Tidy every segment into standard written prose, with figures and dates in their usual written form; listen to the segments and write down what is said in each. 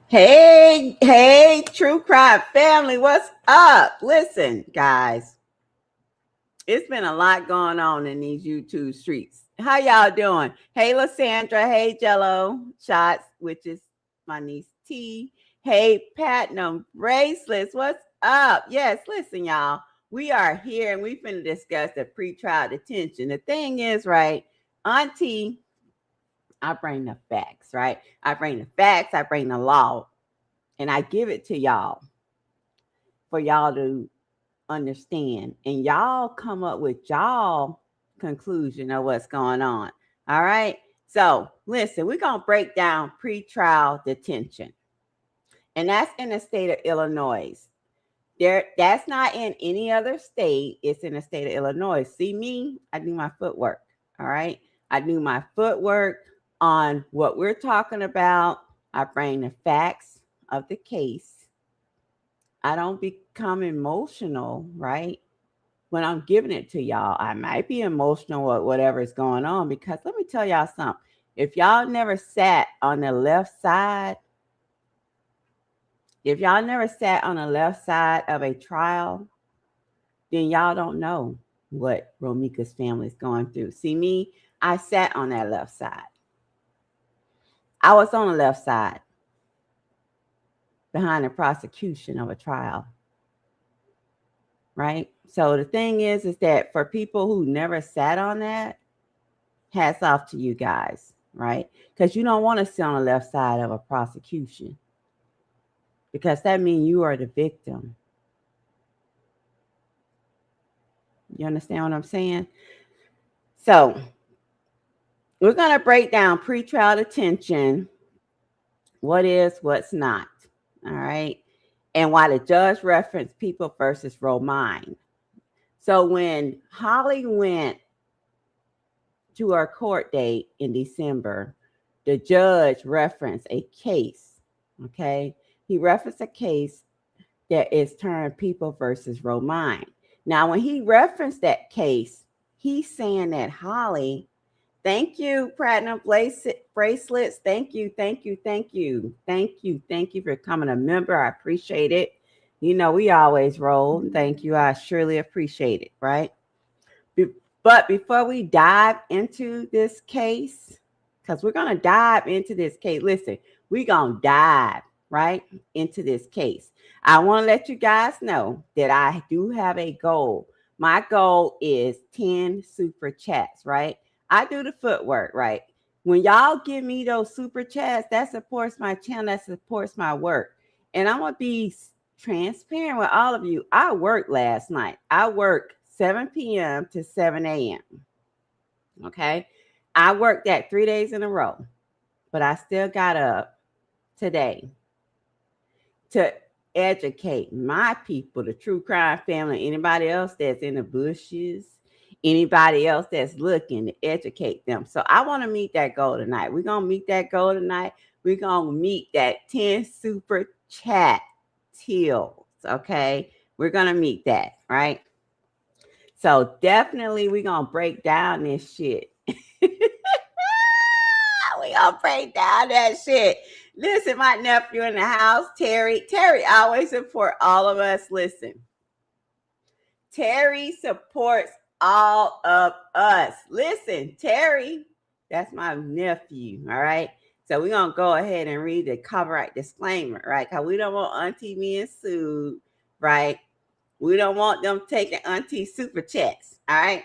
Hey, true crime family, what's up? Listen, guys, it's been a lot going on in these YouTube streets. How y'all doing? Hey, Lysandra. Hey, Jello Shots, which is my niece T. Hey, Platinum Bracelets. What's up? Yes, listen, y'all. We are here and we finna discuss the pretrial detention. The thing is, right, Auntie, I bring the facts, right? I bring the facts, I bring the law, and I give it to y'all for y'all to understand. And y'all come up with y'all conclusion of what's going on. All right. So listen, we're gonna break down pretrial detention. And that's in the state of Illinois. That's not in any other state. It's in the state of Illinois. See me, I do my footwork. All right. I do my footwork on what we're talking about. I bring the facts of the case. I don't become emotional, right? When I'm giving it to y'all, I might be emotional with whatever's going on because let me tell y'all something. If y'all never sat on the left side, if y'all never sat on the left side of a trial, then y'all don't know what Romika's family is going through. See me, I sat on that left side. I was on the left side behind the prosecution of a trial. Right? So the thing is that for people who never sat on that, hats off to you guys, right? Because you don't want to sit on the left side of a prosecution because that means you are the victim. You understand what I'm saying? So we're going to break down pretrial detention, what is, what's not, all right? And why the judge referenced People versus Romine. So when Holly went to her court date in December, the judge referenced a case, okay? He referenced a case that is termed People versus Romine. Now, when he referenced that case, he's saying that Holly, thank you, Platinum Bracelets. Thank you for becoming a member. I appreciate it. You know, we always roll. Thank you. I surely appreciate it, right? But before we dive into this case, because we're going to dive into this case, listen, we're going to dive right into this case. I want to let you guys know that I do have a goal. My goal is 10 super chats, right? I do the footwork, right? When y'all give me those super chats, that supports my channel, that supports my work. And I'm going to be transparent with all of you. I worked last night. I worked 7 p.m. to 7 a.m. Okay. I worked that 3 days in a row, but I still got up today to educate my people, the true crime family, anybody else that's in the bushes, anybody else that's looking to educate them. So I want to meet that goal tonight. We're going to meet that goal tonight. We're going to meet that 10 super chat tills. Okay. We're going to meet that, right? So definitely we're going to break down this shit. We're going to break down that shit. Listen, my nephew in the house, Terry. Terry always support all of us. Listen, Terry supports all of us. Listen, Terry, that's my nephew, all right? So we're going to go ahead and read the copyright disclaimer, right? Because we don't want Auntie being sued, right? We don't want them taking Auntie super chats, all right?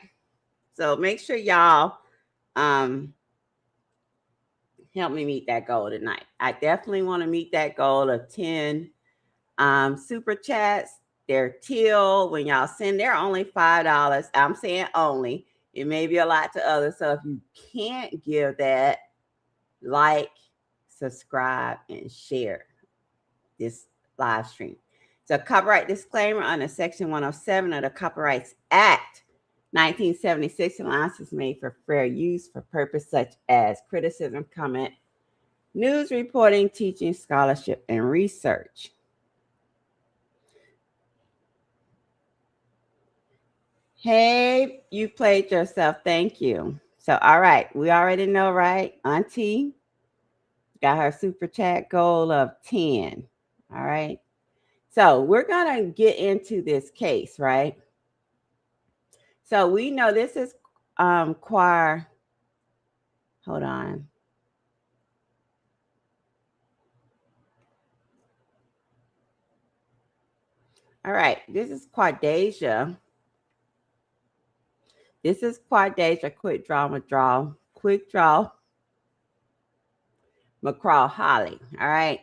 So make sure y'all help me meet that goal tonight. I definitely want to meet that goal of 10 super chats. They're till when y'all send, they're only $5. I'm saying only. It may be a lot to others. So if you can't give that, like, subscribe, and share this live stream. So copyright disclaimer under Section 107 of the Copyrights Act 1976, allowances made for fair use for purpose such as criticism, comment, news reporting, teaching, scholarship, and research. Hey, you played yourself. Thank you. So, all right. We already know, right? Auntie, Got her super chat goal of 10. All right. So we're going to get into this case, right? So we know this is Hold on. All right. This is Quadajah. This is Quadajah Quick Draw McCraw Holly. All right.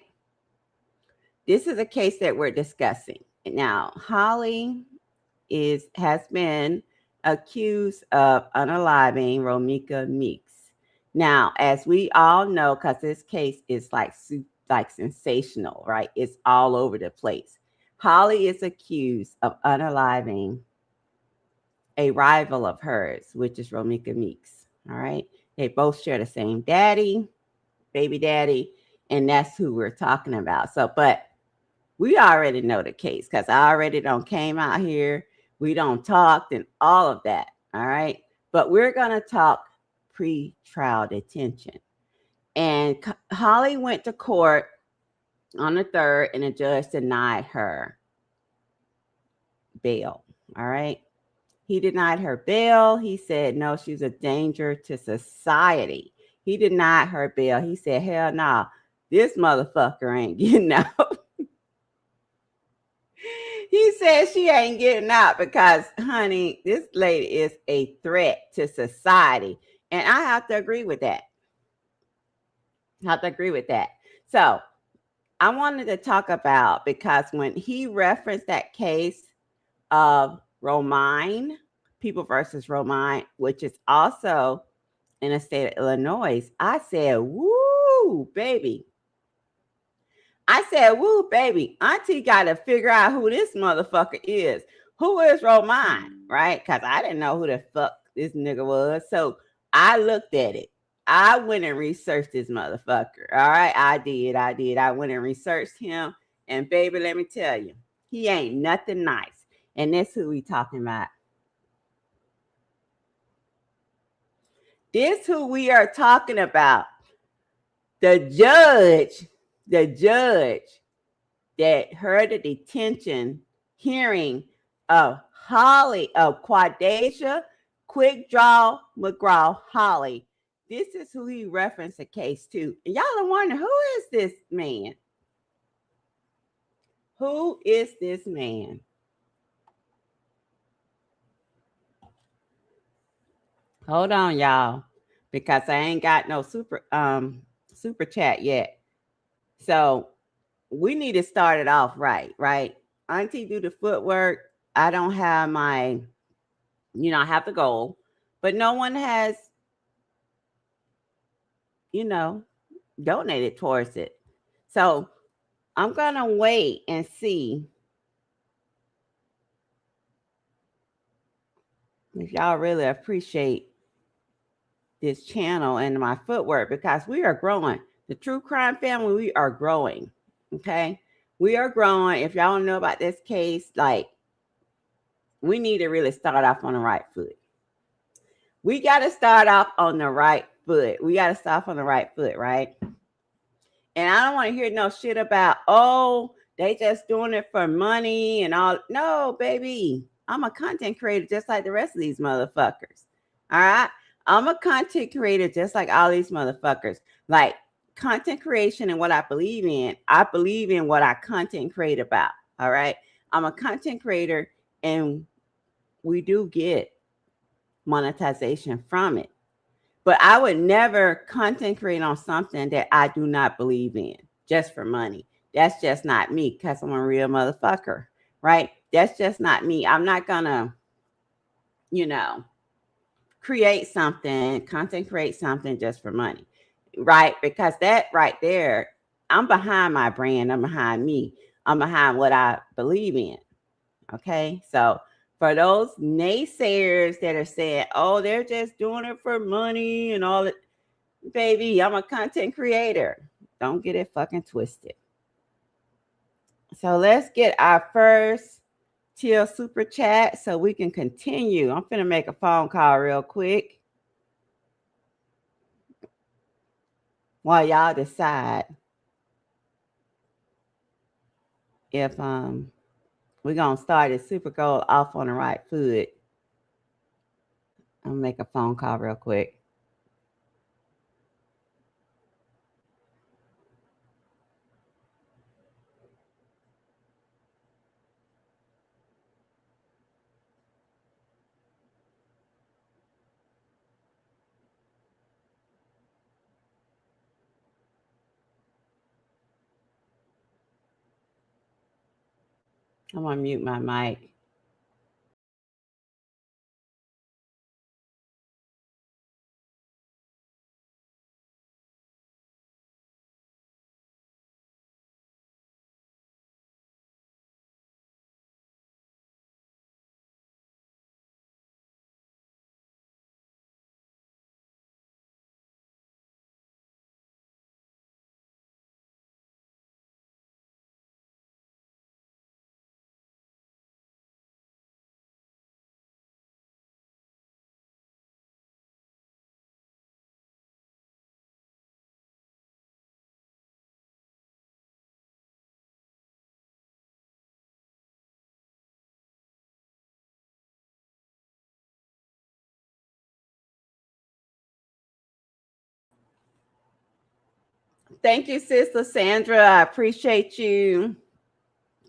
This is a case that we're discussing. Now, Holly has been accused of unaliving Romika Meeks. Now, as we all know, because this case is like sensational, right? It's all over the place. Holly is accused of unaliving a rival of hers, which is Romika Meeks. All right. They both share the same daddy, baby daddy, and that's who we're talking about. So, but we already know the case because I already came out here. We talked and all of that. All right. But we're going to talk pre-trial detention. And Holly went to court on the 3rd and the judge denied her bail. All right. He denied her bail. He said, no, she's a danger to society. He denied her bail. He said, hell no, this motherfucker ain't getting out. He said she ain't getting out because, honey, this lady is a threat to society. And I have to agree with that. So I wanted to talk about, because when he referenced that case of Romine, People versus Romine, which is also in the state of Illinois, I said, woo, baby. Auntie got to figure out who this motherfucker is. Who is Romine, right? Because I didn't know who the fuck this nigga was. So I looked at it. I went and researched this motherfucker. All right, I did. I went and researched him. And baby, let me tell you, he ain't nothing nice. And that's who we talking about. This who we are talking about. The judge that heard the detention hearing of Quadajah Quick Draw McGraw Holly. This is who he referenced the case to. And y'all are wondering, who is this man? Who is this man? Hold on, y'all, because I ain't got no super chat yet. So we need to start it off right? Auntie do the footwork. I don't have my, I have the goal, but no one has, donated towards it. So I'm going to wait and see if y'all really appreciate this channel and my footwork, because we are growing. The true crime family, we are growing. Okay. We are growing. If y'all don't know about this case, we need to really start off on the right foot. We got to start off on the right foot. Right? And I don't want to hear no shit about, oh, they just doing it for money and all. No, baby. I'm a content creator just like the rest of these motherfuckers. All right? I'm a content creator just like all these motherfuckers. Like, content creation and what I believe in what I content create about. All right? I'm a content creator and we do get monetization from it. But I would never content create on something that I do not believe in just for money. That's just not me, because I'm a real motherfucker, right? That's just not me. I'm not gonna, content create something just for money, right? Because that right there, I'm behind my brand. I'm behind me. I'm behind what I believe in. Okay, so for those naysayers that are saying, oh, they're just doing it for money and all that, baby, I'm a content creator. Don't get it fucking twisted. So let's get our first Teal super chat so we can continue. I'm finna make a phone call real quick. while y'all decide if we're gonna start this super goal off on the right foot. I'm gonna make a phone call real quick. I'm gonna mute my mic. Thank you, Sister Sandra. I appreciate you.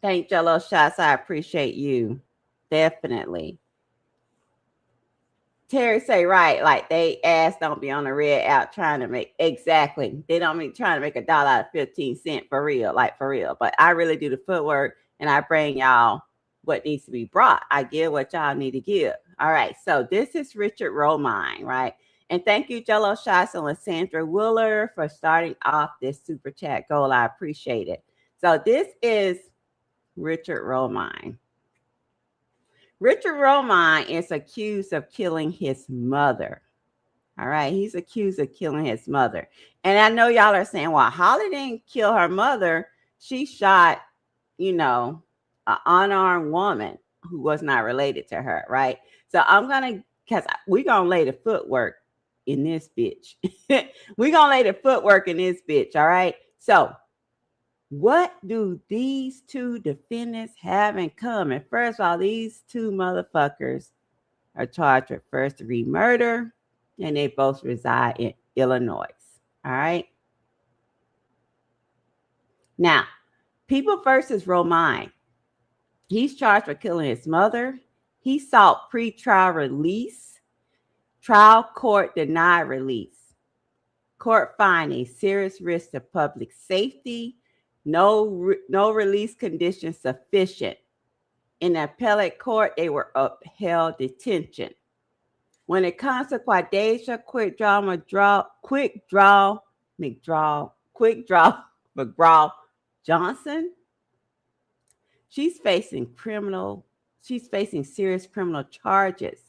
Thank Jello Shots. I appreciate you. Definitely. Terry say right, like they ass don't be on the red out trying to make exactly. They don't be trying to make $1 out of 15 cents for real, like for real. But I really do the footwork and I bring y'all what needs to be brought. I give what y'all need to give. All right. So this is Richard Romine, right? And thank you, Jello Shots and Lysandra Wheeler, for starting off this super chat goal. I appreciate it. So this is Richard Romine. Richard Romine is accused of killing his mother. All right. He's accused of killing his mother. And I know y'all are saying, well, Holly didn't kill her mother. She shot, an unarmed woman who was not related to her. Right. So because we're going to lay the footwork in this bitch. We're going to lay the footwork in this bitch. All right. So what do these two defendants have in common? First of all, these two motherfuckers are charged with first-degree murder, and they both reside in Illinois. All right. Now, People versus Romine. He's charged with killing his mother. He sought pretrial release. Trial court denied release. Court finding serious risk to public safety. No release conditions sufficient. In the appellate court, they were upheld detention. When it comes to Quadajah McGraw Johnson, she's facing serious criminal charges.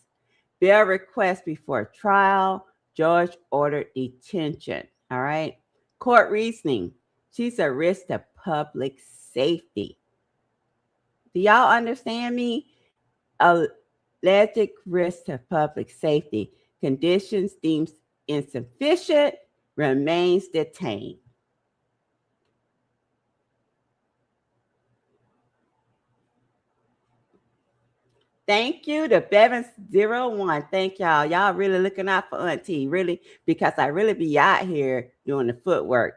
Bail request before trial. Judge ordered detention. All right. Court reasoning. She's a risk to public safety. Do y'all understand me? Alleged risk to public safety. Conditions deemed insufficient. Remains detained. Thank you to Bevins01. Thank y'all. Y'all really looking out for Auntie, really, because I really be out here doing the footwork.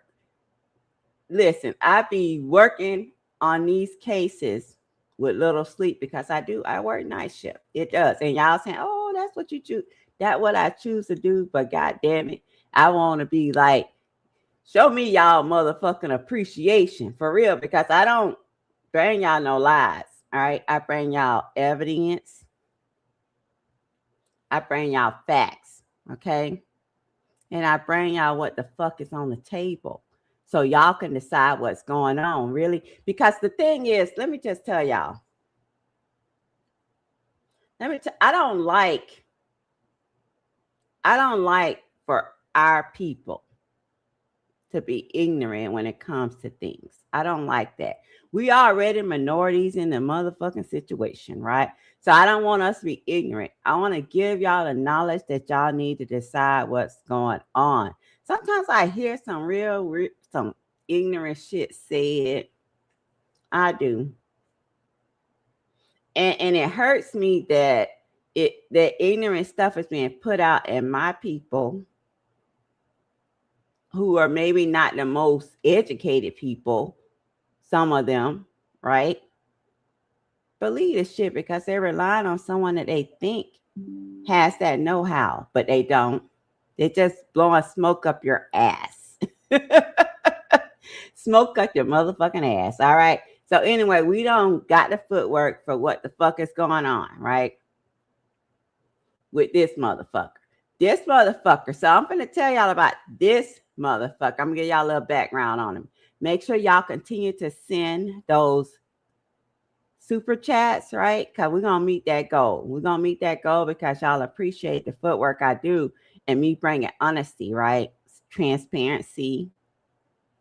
Listen, I be working on these cases with little sleep because I work night shift. It does. And y'all saying, oh, that's what you choose. That's what I choose to do. But God damn it, I want to be like, show me y'all motherfucking appreciation for real, because I don't bring y'all no lies. All right. I bring y'all evidence. I bring y'all facts. Okay. And I bring y'all what the fuck is on the table. So y'all can decide what's going on, really. Because the thing is, let me just tell y'all. I don't like for our people to be ignorant when it comes to things. I don't like that. We already minorities in the motherfucking situation, right? So I don't want us to be ignorant. I want to give y'all the knowledge that y'all need to decide what's going on. Sometimes I hear some ignorant shit said. I do. And it hurts me that that ignorant stuff is being put out, and my people who are maybe not the most educated people, some of them, right, believe this shit because they're relying on someone that they think has that know-how, but they don't. They're just blowing smoke up your ass. Smoke up your motherfucking ass, all right? So anyway, we don't got the footwork for what the fuck is going on, right? With this motherfucker. This motherfucker. So I'm going to tell y'all about this motherfucker. I'm going to give y'all a little background on him. Make sure y'all continue to send those super chats, right? Because we're going to meet that goal. We're going to meet that goal because y'all appreciate the footwork I do and me bringing honesty, right? Transparency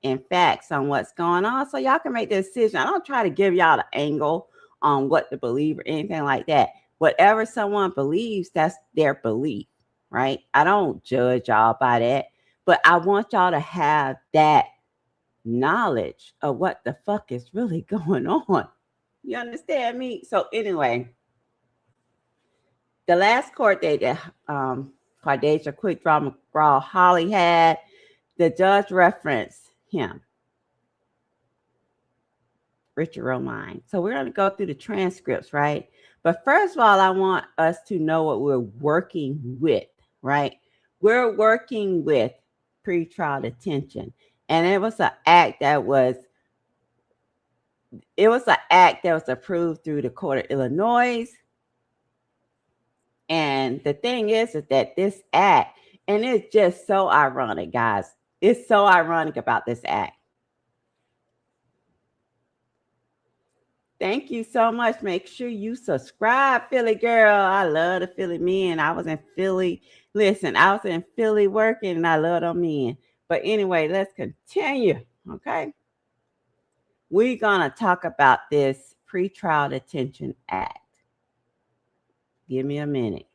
and facts on what's going on so y'all can make the decision. I don't try to give y'all the angle on what to believe or anything like that. Whatever someone believes, that's their belief, right? I don't judge y'all by that, but I want y'all to have that knowledge of what the fuck is really going on. You understand me? So anyway, the last court date that Quadajah Quick Draw McGraw Holly had, the judge referenced him, Richard Romine. So we're going to go through the transcripts, right? But first of all, I want us to know what we're working with, right? We're working with pretrial detention. And it was an act that was approved through the Court of Illinois. And the thing is that this act, and it's just so ironic, guys. It's so ironic about this act. Thank you so much. Make sure you subscribe, Philly girl. I love the Philly men. I was in Philly. Listen, I was in Philly working, and I love them men. But anyway, let's continue, okay? We're going to talk about this Pretrial Detention Act. Give me a minute.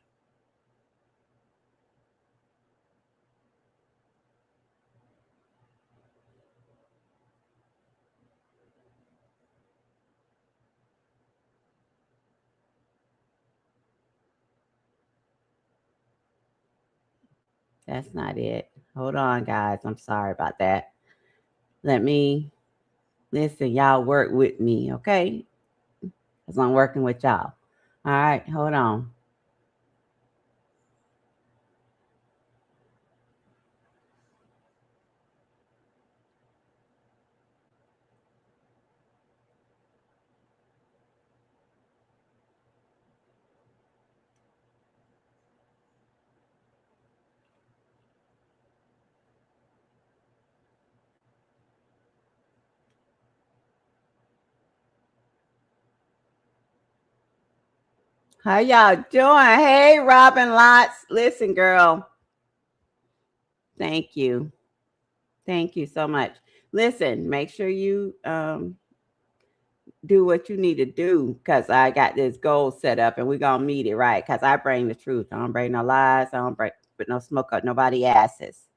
That's not it. Hold on, guys. I'm sorry about that. Listen, y'all work with me, okay? Because I'm working with y'all. All right, hold on. How y'all doing? Hey, Robin Lots. Listen, girl. Thank you. Thank you so much. Listen, make sure you do what you need to do because I got this goal set up and we're going to meet it, right? Because I bring the truth. I don't bring no lies. I don't put no smoke up nobody's asses.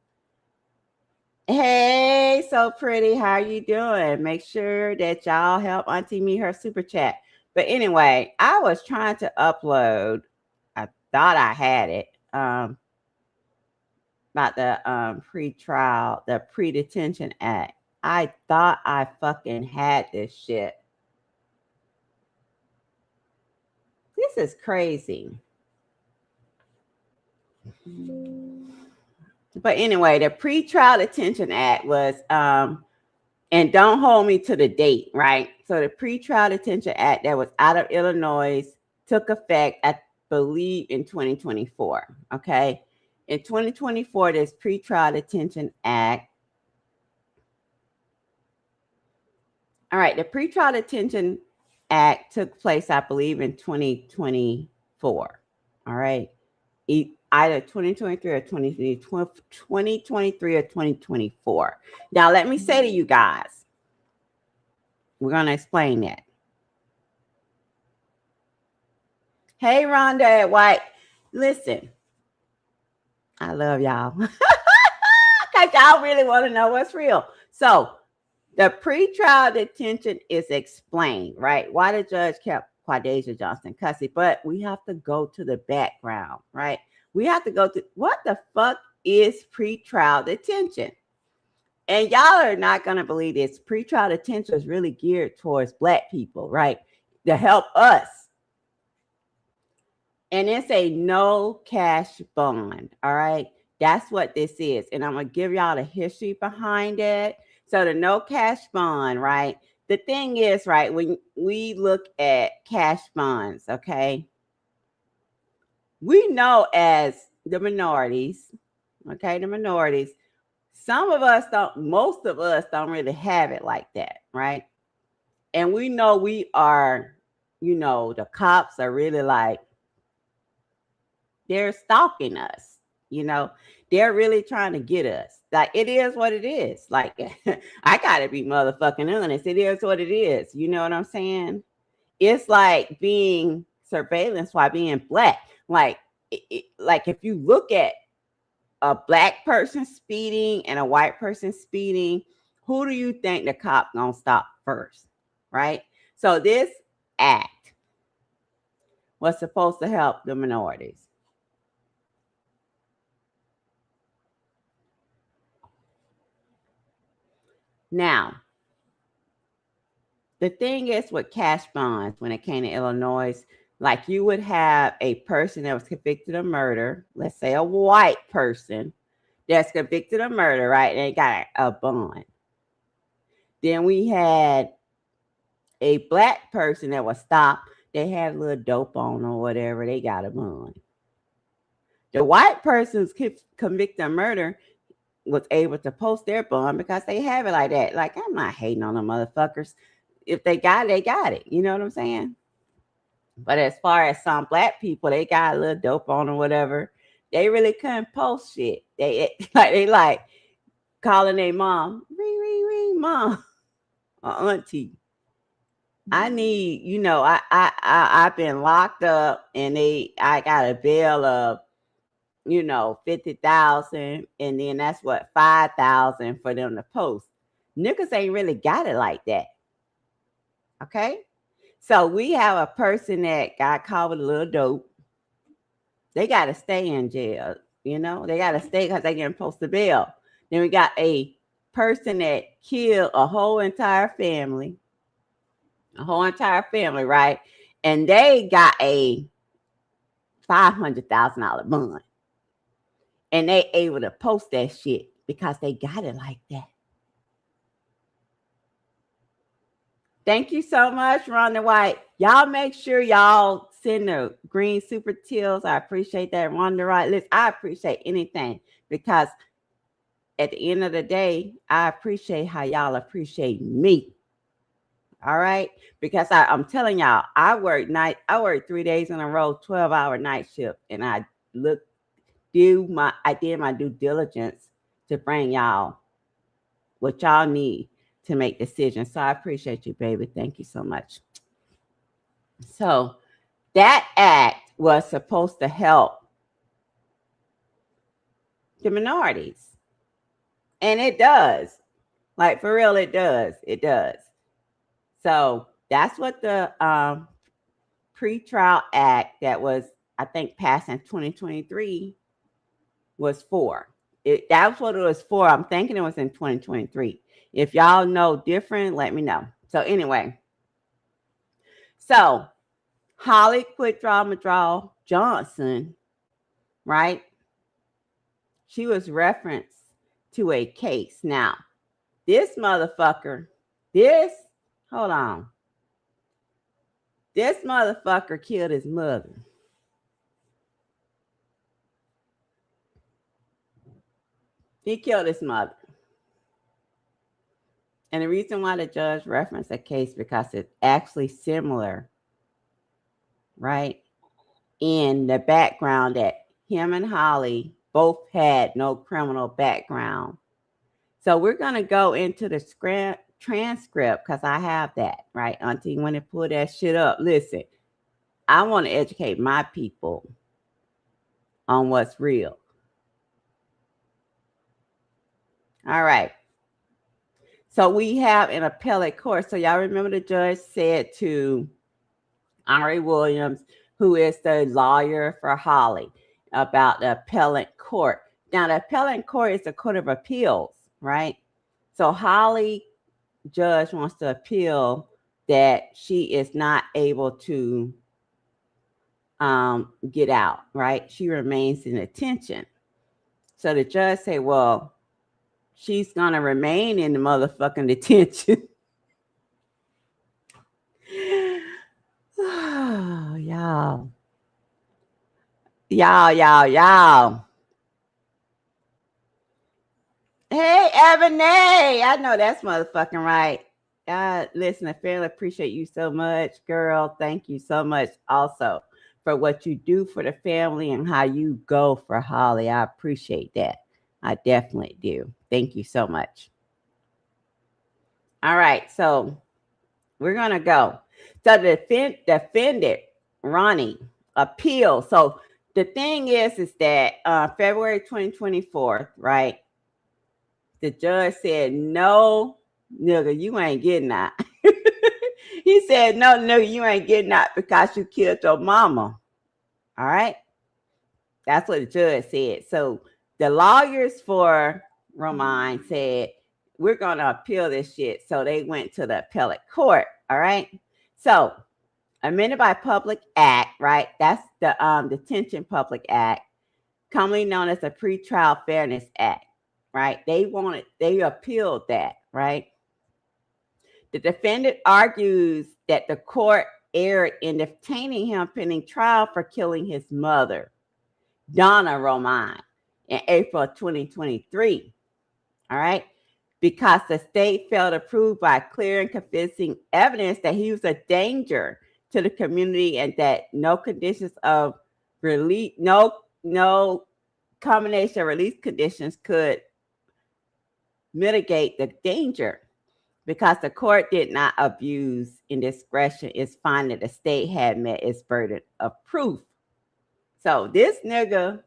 Hey, so pretty. How you doing? Make sure that y'all help Auntie me her super chat. But anyway, I was trying to upload. I thought I had it. About the pre-trial, the pre-detention act. I thought I fucking had this shit. This is crazy. But anyway, the Pretrial Detention Act was, and don't hold me to the date, right? So the Pretrial Detention Act that was out of Illinois took effect, I believe, in 2024, okay? In 2024, this Pretrial Detention Act. All right, the Pretrial Detention Act took place, I believe, in 2024, all right? Either 2023 or 2023 or 2024. Now, let me say to you guys, we're going to explain that. Hey, Rhonda at White. Listen, I love y'all. Because y'all really want to know what's real. So the pretrial detention is explained, right? Why the judge kept Quadajah Johnson custody. But we have to go to the background, right? We have to go to what the fuck is pretrial detention? And y'all are not going to believe this. Pretrial detention is really geared towards Black people, right? To help us. And it's a no cash bond, all right? That's what this is. And I'm going to give y'all the history behind it. So the no cash bond, right? The thing is, right, when we look at cash bonds, okay, we know as the minorities, okay, the minorities, some of us don't, most of us don't really have it like that, right? And we know we are, you know, the cops are really like, they're stalking us, you know, they're really trying to get us. Like, it is what it is. Like, I gotta be motherfucking honest. It is what it is. You know what I'm saying? It's like being surveillance while being Black. Like, like if you look at a Black person speeding and a white person speeding, who do you think the cop gonna stop first? Right? So this act was supposed to help the minorities. Now, the thing is with cash bonds, when it came to Illinois, like you would have a person that was convicted of murder, let's say a white person that's convicted of murder, right? And they got a bond. Then we had a Black person that was stopped. They had a little dope on or whatever. They got a bond. The white person's convicted of murder was able to post their bond because they have it like that. Like, I'm not hating on the motherfuckers. If they got it, they got it. You know what I'm saying? But as far as some Black people, they got a little dope on or whatever. They really couldn't post shit. They like calling their mom, ring, ring, ring, mom, or auntie. I need, you know, I've been locked up and I got a bail of, you know, 50,000, and then that's what 5,000 for them to post. Niggas ain't really got it like that. Okay, so we have a person that got caught with a little dope. They got to stay in jail. You know, they got to stay because they getting posted bail. Then we got a person that killed a whole entire family, right? And they got a $500,000 bond. And they able to post that shit because they got it like that. Thank you so much, Rhonda White. Y'all make sure y'all send the green super tills. I appreciate that, Rhonda White. Listen, I appreciate anything because at the end of the day, I appreciate how y'all appreciate me. All right? Because I'm telling y'all, I work 3 days in a row, 12-hour night shift, and I did my due diligence to bring y'all what y'all need to make decisions. So I appreciate you, baby. Thank you so much. So that act was supposed to help the minorities. And it does. Like, for real, it does. It does. So that's what the pretrial act that was, I think, passed in 2023 was for. That's what it was for. I'm thinking it was in 2023. If y'all know different, let me know. So anyway, so Holly Quadajah Johnson, right? She was referenced to a case. Now, this motherfucker, hold on. This motherfucker killed his mother. He killed his mother. And the reason why the judge referenced a case because it's actually similar, right? In the background that him and Holly both had no criminal background. So we're going to go into the transcript because I have that, right? Auntie, when they pull that shit up, listen, I want to educate my people on what's real. All right. So we have an appellate court. So y'all remember the judge said to Ari Williams, who is the lawyer for Holly, about the appellate court. Now, the appellate court is the court of appeals, right? So Holly judge wants to appeal that she is not able to get out, right? She remains in detention. So the judge say, well, she's going to remain in the motherfucking detention. Oh, y'all. Hey, Ebony. I know that's motherfucking right. Listen, I fairly appreciate you so much, girl. Thank you so much also for what you do for the family and how you go for Holly. I appreciate that. I definitely do. Thank you so much. All right, so we're going to go. So the defendant, Ronnie, appeal. So the thing is that February 2024, right? The judge said, no, nigga, you ain't getting that. He said, no, nigga, you ain't getting that because you killed your mama. All right? That's what the judge said. So the lawyers for Romine said, we're going to appeal this shit. So they went to the appellate court. All right? So amended by public act, right? That's the Detention Public Act, commonly known as the Pretrial Fairness Act, right? They appealed that, right? The defendant argues that the court erred in detaining him pending trial for killing his mother, Donna Romine, in April 2023. All right. Because the state failed to prove by clear and convincing evidence that he was a danger to the community and that no conditions of release, no combination of release conditions could mitigate the danger. Because the court did not abuse in discretion its finding that the state had met its burden of proof. So this nigga,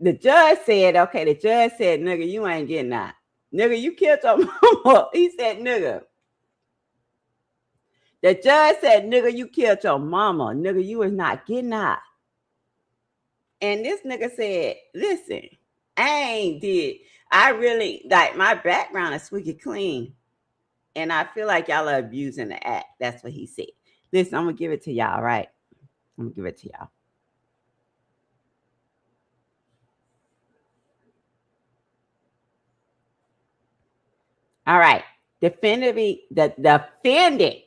the judge said, nigga, you ain't getting that. Nigga, you killed your mama. He said, nigga. The judge said, nigga, you killed your mama. Nigga, you is not getting that. And this nigga said, listen, I really, like, my background is squeaky clean. And I feel like y'all are abusing the act. That's what he said. Listen, I'm going to give it to y'all, right? I'm going to give it to y'all. All right. The defendant,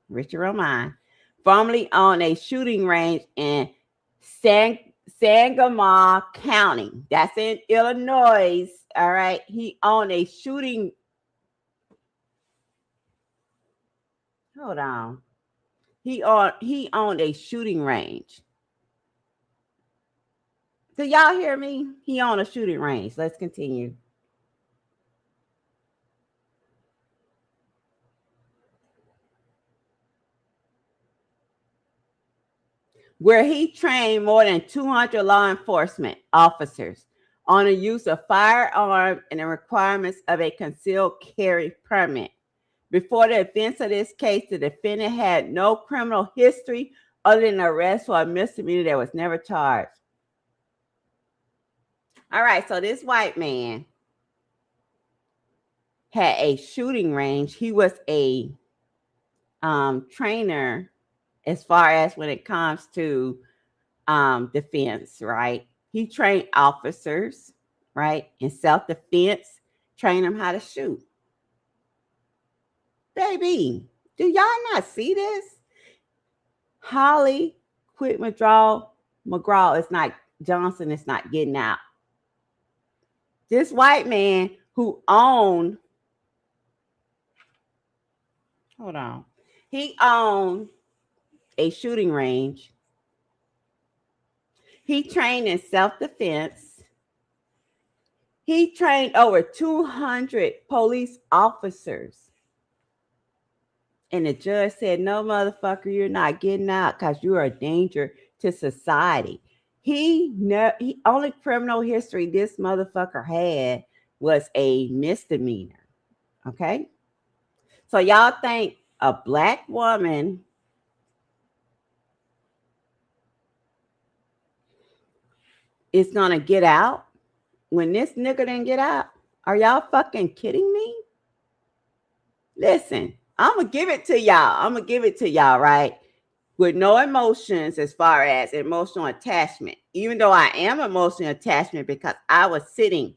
Richard Romine, formerly owned a shooting range in Sangamon County. That's in Illinois. All right. He owned a shooting. Hold on. He owned a shooting range. So y'all hear me? He owned a shooting range. Let's continue. Where he trained more than 200 law enforcement officers on the use of firearms and the requirements of a concealed carry permit. Before the events of this case, the defendant had no criminal history other than arrest for a misdemeanor that was never charged. All right, so this white man had a shooting range. He was a trainer as far as when it comes to defense, right? He trained officers, right, in self-defense, train them how to shoot. Baby, do y'all not see this? Holly quit McGraw is not, Johnson is not getting out. This white man who owned, he owned a shooting range. He trained in self-defense. He trained over 200 police officers. And the judge said, no, motherfucker, you're not getting out because you are a danger to society. He only criminal history this motherfucker had was a misdemeanor. Okay? So y'all think a black woman is gonna get out when this nigga didn't get out? Are y'all fucking kidding me? Listen, I'm gonna give it to y'all, right? With no emotions as far as emotional attachment, even though I am emotional attachment because I was sitting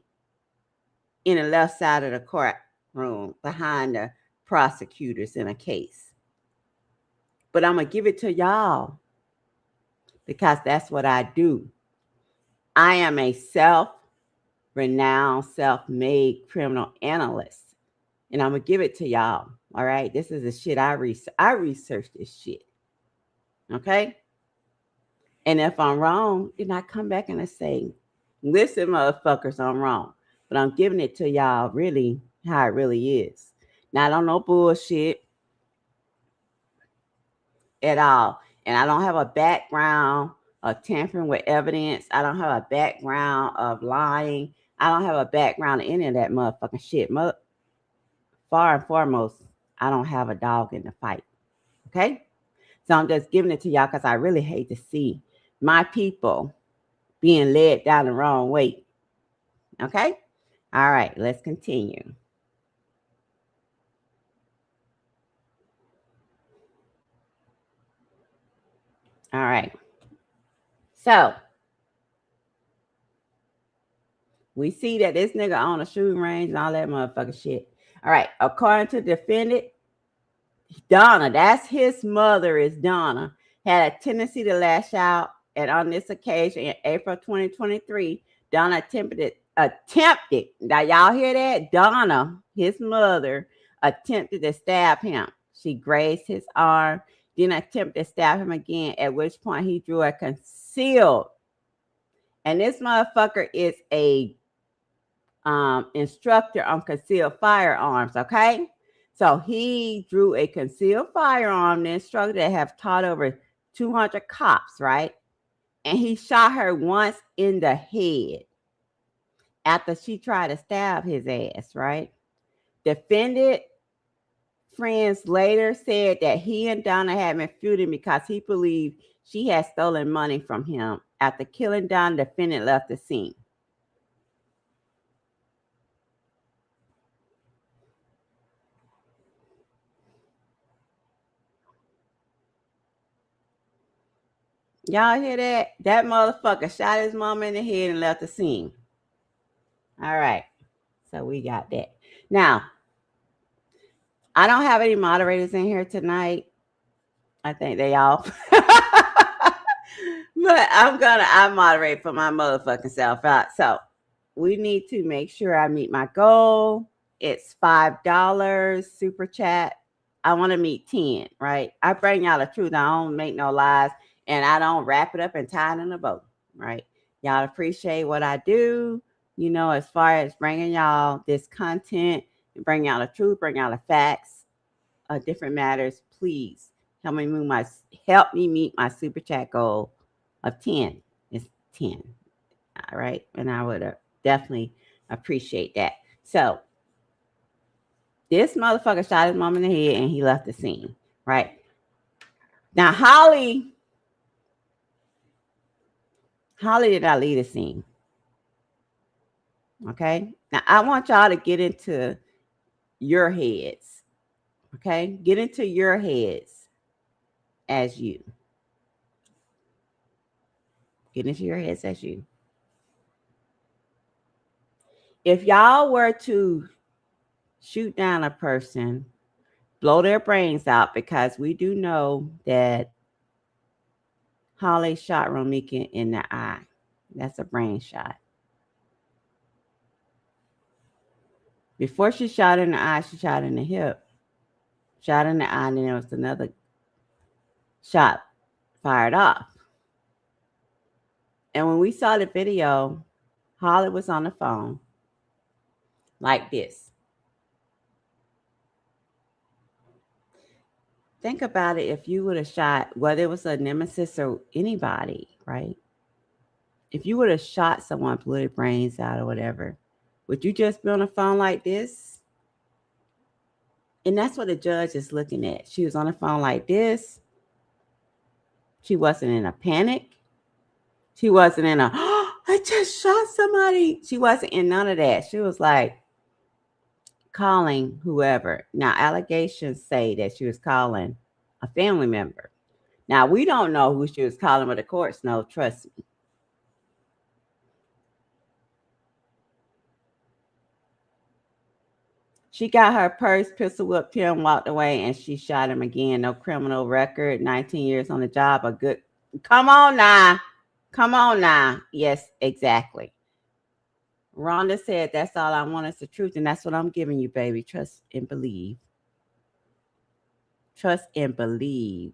in the left side of the courtroom behind the prosecutors in a case. But I'm gonna give it to y'all because that's what I do. I am a self-renowned, self-made criminal analyst, and I'm gonna give it to y'all. All right, this is the shit I researched this shit. Okay, and if I'm wrong, then I come back and I say, "Listen, motherfuckers, I'm wrong," but I'm giving it to y'all really how it really is. Now I don't know bullshit at all. And I don't have a background of tampering with evidence. I don't have a background of lying. I don't have a background of any of that motherfucking shit. Far and foremost, I don't have a dog in the fight. Okay? So I'm just giving it to y'all because I really hate to see my people being led down the wrong way. Okay? All right, let's continue. All right. So we see that this nigga on a shooting range and all that motherfucking shit. All right. According to the defendant, Donna, that's his mother, is Donna, had a tendency to lash out. And on this occasion, in April 2023, Donna attempted, now y'all hear that? Donna, his mother, attempted to stab him. She grazed his arm, then attempted to stab him again, at which point he drew a concealed. And this motherfucker is a instructor on concealed firearms, okay? So he drew a concealed firearm, the instructor that have taught over 200 cops, right? And he shot her once in the head after she tried to stab his ass, right? Defendant friends later said that he and Donna had been feuding because he believed she had stolen money from him. After killing Donna, the defendant left the scene. Y'all hear that? That motherfucker shot his mama in the head and left the scene. All right. So we got that. Now, I don't have any moderators in here tonight. I think they all. But I moderate for my motherfucking self out. So we need to make sure I meet my goal. It's $5 super chat. I want to meet 10, right? I bring y'all the truth. I don't make no lies, and I don't wrap it up and tie it in a bow, right? Y'all appreciate what I do, as far as bringing y'all this content, bring y'all the truth, bring y'all the facts, different matters. Please help me meet my super chat goal of 10. It's 10, all right? And I would definitely appreciate that. So this motherfucker shot his mom in the head and he left the scene, right? Now, Holly did not leave the scene. Okay? Now, I want y'all to get into your heads. Okay? Get into your heads as you. Get into your heads as you. If y'all were to shoot down a person, blow their brains out, because we do know that Holly shot Romine in the eye. That's a brain shot. Before she shot in the eye, she shot in the hip, shot in the eye, and then there was another shot fired off. And when we saw the video, Holly was on the phone like this. Think about it. If you would have shot, whether it was a nemesis or anybody, right? If you would have shot someone, blew their brains out or whatever, would you just be on a phone like this? And that's what the judge is looking at. She was on the phone like this. She wasn't in a panic. She wasn't in a, oh, I just shot somebody. She wasn't in none of that. She was like calling whoever. Now, allegations say that she was calling a family member. Now, we don't know who she was calling, but the courts know, trust me. She got her purse, pistol whipped him, walked away, and she shot him again. No criminal record, 19 years on the job. A good, come on now. Come on now. Yes, exactly. Rhonda said, that's all I want is the truth, and that's what I'm giving you, baby. Trust and believe. Trust and believe.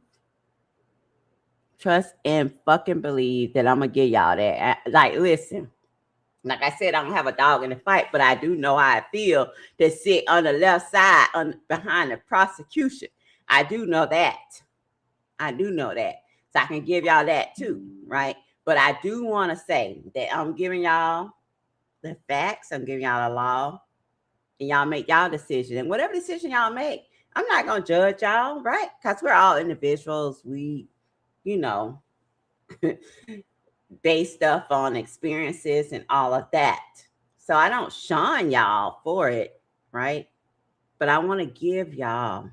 Trust and fucking believe that I'm going to give y'all that. Like, listen. Like I said, I don't have a dog in the fight, but I do know how I feel to sit on the left side behind the prosecution. I do know that. I do know that. So I can give y'all that too, right? But I do want to say that I'm giving y'all the facts. I'm giving y'all the law. And y'all make y'all decision. And whatever decision y'all make, I'm not going to judge y'all, right? Because we're all individuals. We, you know, base stuff on experiences and all of that. So I don't shun y'all for it, right? But I want to give y'all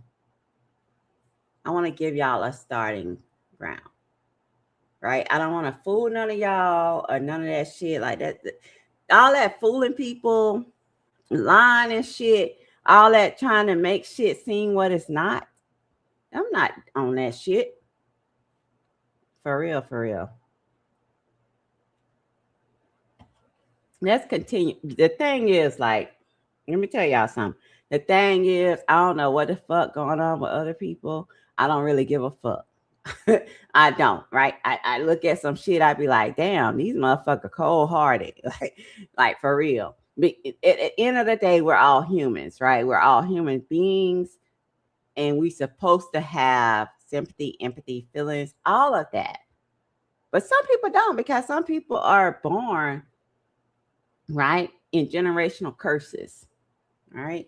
a starting ground, right? I don't want to fool none of y'all or none of that shit like that. All that fooling people, lying and shit, all that trying to make shit seem what it's not. I'm not on that shit. For real, for real. Let's continue. The thing is, like, let me tell y'all something. The thing is, I don't know what the fuck going on with other people. I don't really give a fuck. I don't, right? I look at some shit, I be like, damn, these motherfuckers cold-hearted. like for real. But at the end of the day, we're all humans, right? We're all human beings, and we supposed to have sympathy, empathy, feelings, all of that. But some people don't, because some people are born, right, in generational curses, right?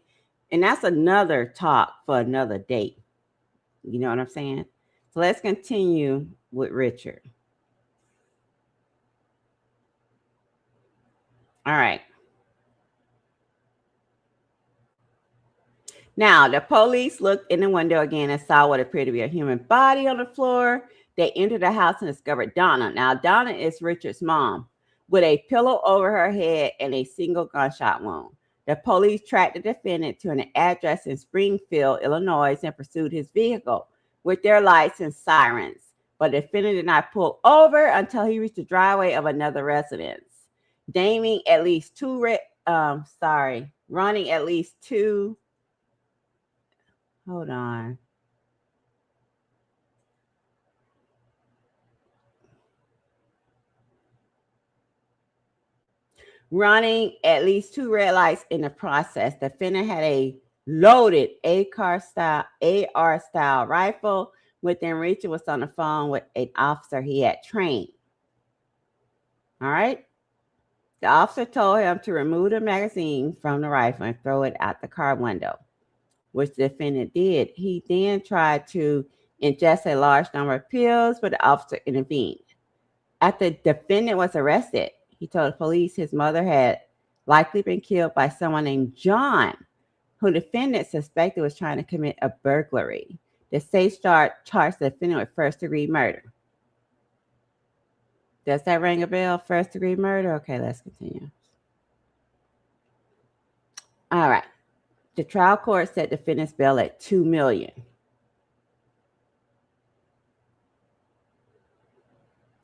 And that's another talk for another date. You know what I'm saying? So let's continue with Richard. All right. Now, the police looked in the window again and saw what appeared to be a human body on the floor. They entered the house and discovered Donna. Now, Donna is Richard's mom, with a pillow over her head and a single gunshot wound. The police tracked the defendant to an address in Springfield, Illinois, and pursued his vehicle with their lights and sirens. But the defendant did not pull over until he reached the driveway of another residence, running at least two. Hold on. Running at least two red lights in the process. The defendant had a loaded AR style rifle. Within reach, was on the phone with an officer he had trained. All right. The officer told him to remove the magazine from the rifle and throw it out the car window, which the defendant did. He then tried to ingest a large number of pills, but the officer intervened. After the defendant was arrested, he told the police his mother had likely been killed by someone named John, who the defendant suspected was trying to commit a burglary. The state charged the defendant with first-degree murder. Does that ring a bell? First-degree murder? Okay, let's continue. All right. The trial court set the defendant's bail at $2 million.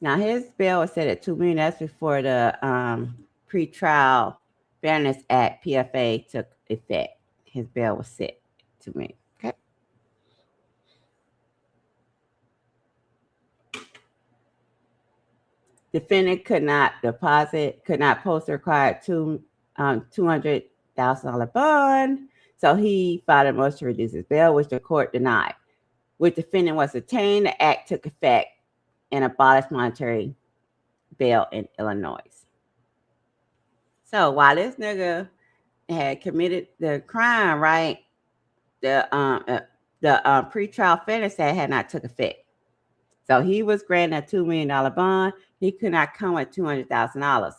Now, his bail was set at $2 million. That's before the Pretrial Fairness Act, PFA, took effect. His bail was set at $2 million. Okay. Defendant could not post the required $200,000 bond, so he filed a motion to reduce his bail, which the court denied. which defendant was detained. The act took effect and abolished monetary bail in Illinois. So while this nigga had committed the crime, right, the pretrial fairness act had not took effect. So he was granted a $2 million bond. He could not come with $200,000.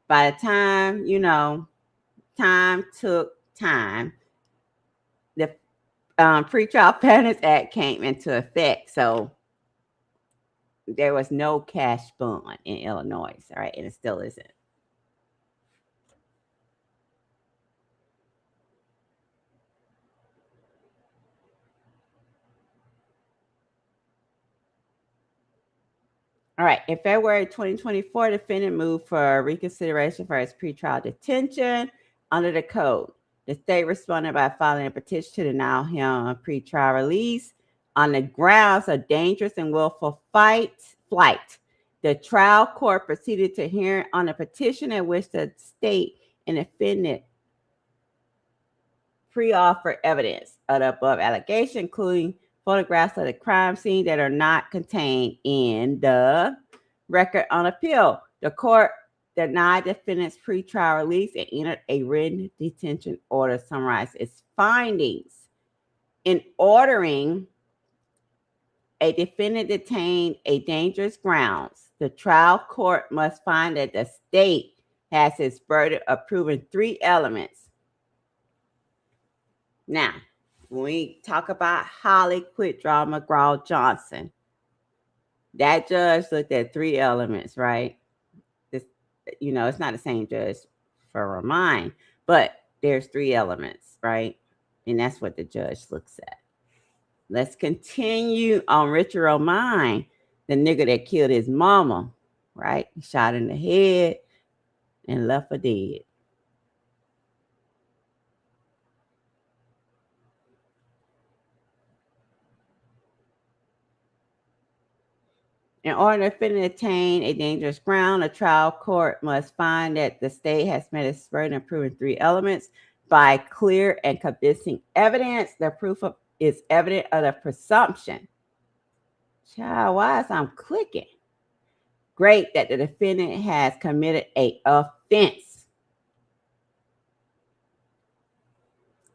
By the time, time took time, the pretrial fairness act came into effect. So there was no cash bond in Illinois, all right, and it still isn't. All right, in February 2024, the defendant moved for reconsideration for his pretrial detention under the code. The state responded by filing a petition to deny him a pretrial release on the grounds of dangerous and willful flight. The trial court proceeded to hear on the petition in which the state and defendant pre-offered evidence of the above allegation, including photographs of the crime scene that are not contained in the record on appeal. The court denied defendant's pretrial release and entered a written detention order summarizing its findings. In ordering a defendant detained a dangerous grounds, the trial court must find that the state has its burden of proving 3 elements. Now, when we talk about Holly Quadajah McGraw Johnson, that judge looked at 3 elements, right? This, it's not the same judge for Romine, but there's 3 elements, right? And that's what the judge looks at. Let's continue on Richard Romine, the nigga that killed his mama, right? He shot in the head and left her dead. In order to attain a dangerous ground, a trial court must find that the state has met its burden of proving 3 elements by clear and convincing evidence. The proof is evident of the presumption. Child, why is I'm clicking? Great that the defendant has committed an offense.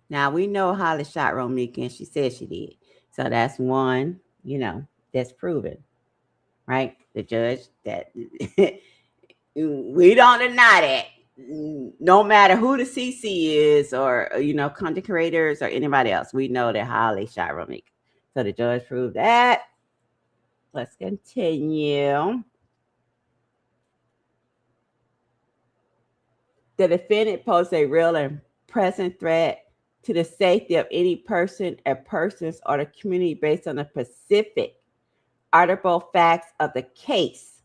Now, we know Holly shot Romine, and she said she did. So that's one, that's proven. Right? The judge that we don't deny that. No matter who the CC is or, content creators or anybody else, we know that Holly shot Romine. So the judge proved that. Let's continue. The defendant posed a real and present threat to the safety of any person, or persons, or the community based on the specific article facts of the case.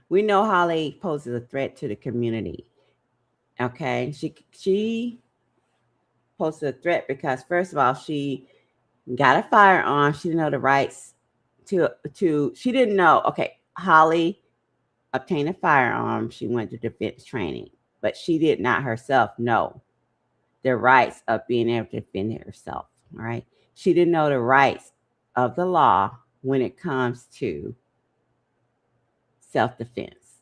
We know Holly poses a threat to the community. Okay, she poses a threat because, first of all, she got a firearm. She didn't know the rights to. She didn't know. Okay, Holly obtained a firearm. She went to defense training, but she did not herself know the rights of being able to defend herself. All right. She didn't know the rights of the law when it comes to self-defense.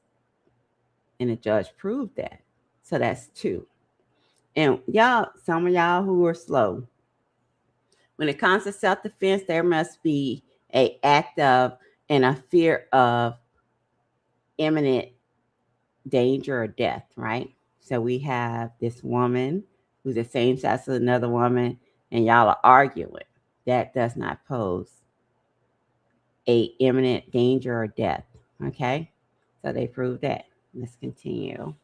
And the judge proved that. So that's 2. And y'all, some of y'all who are slow, when it comes to self-defense, there must be an act of and a fear of imminent danger or death, right? So we have this woman who's the same sex as another woman, and y'all are arguing. That does not pose a imminent danger or death. Okay, so they proved that. Let's continue.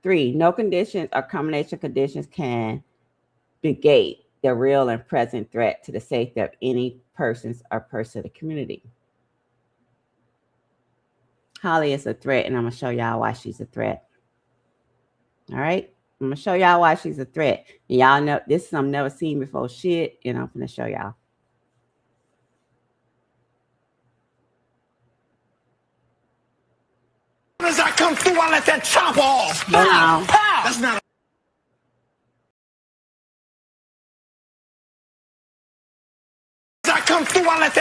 3, no conditions or combination of conditions can negate the real and present threat to the safety of any persons or person of the community. Holly is a threat, and I'm going to show y'all why she's a threat. All right? I'm going to show y'all why she's a threat. And y'all know this is something I've never seen before shit, and I'm going to show y'all. As I come through, I let that chop off. Pow, pow. That's not.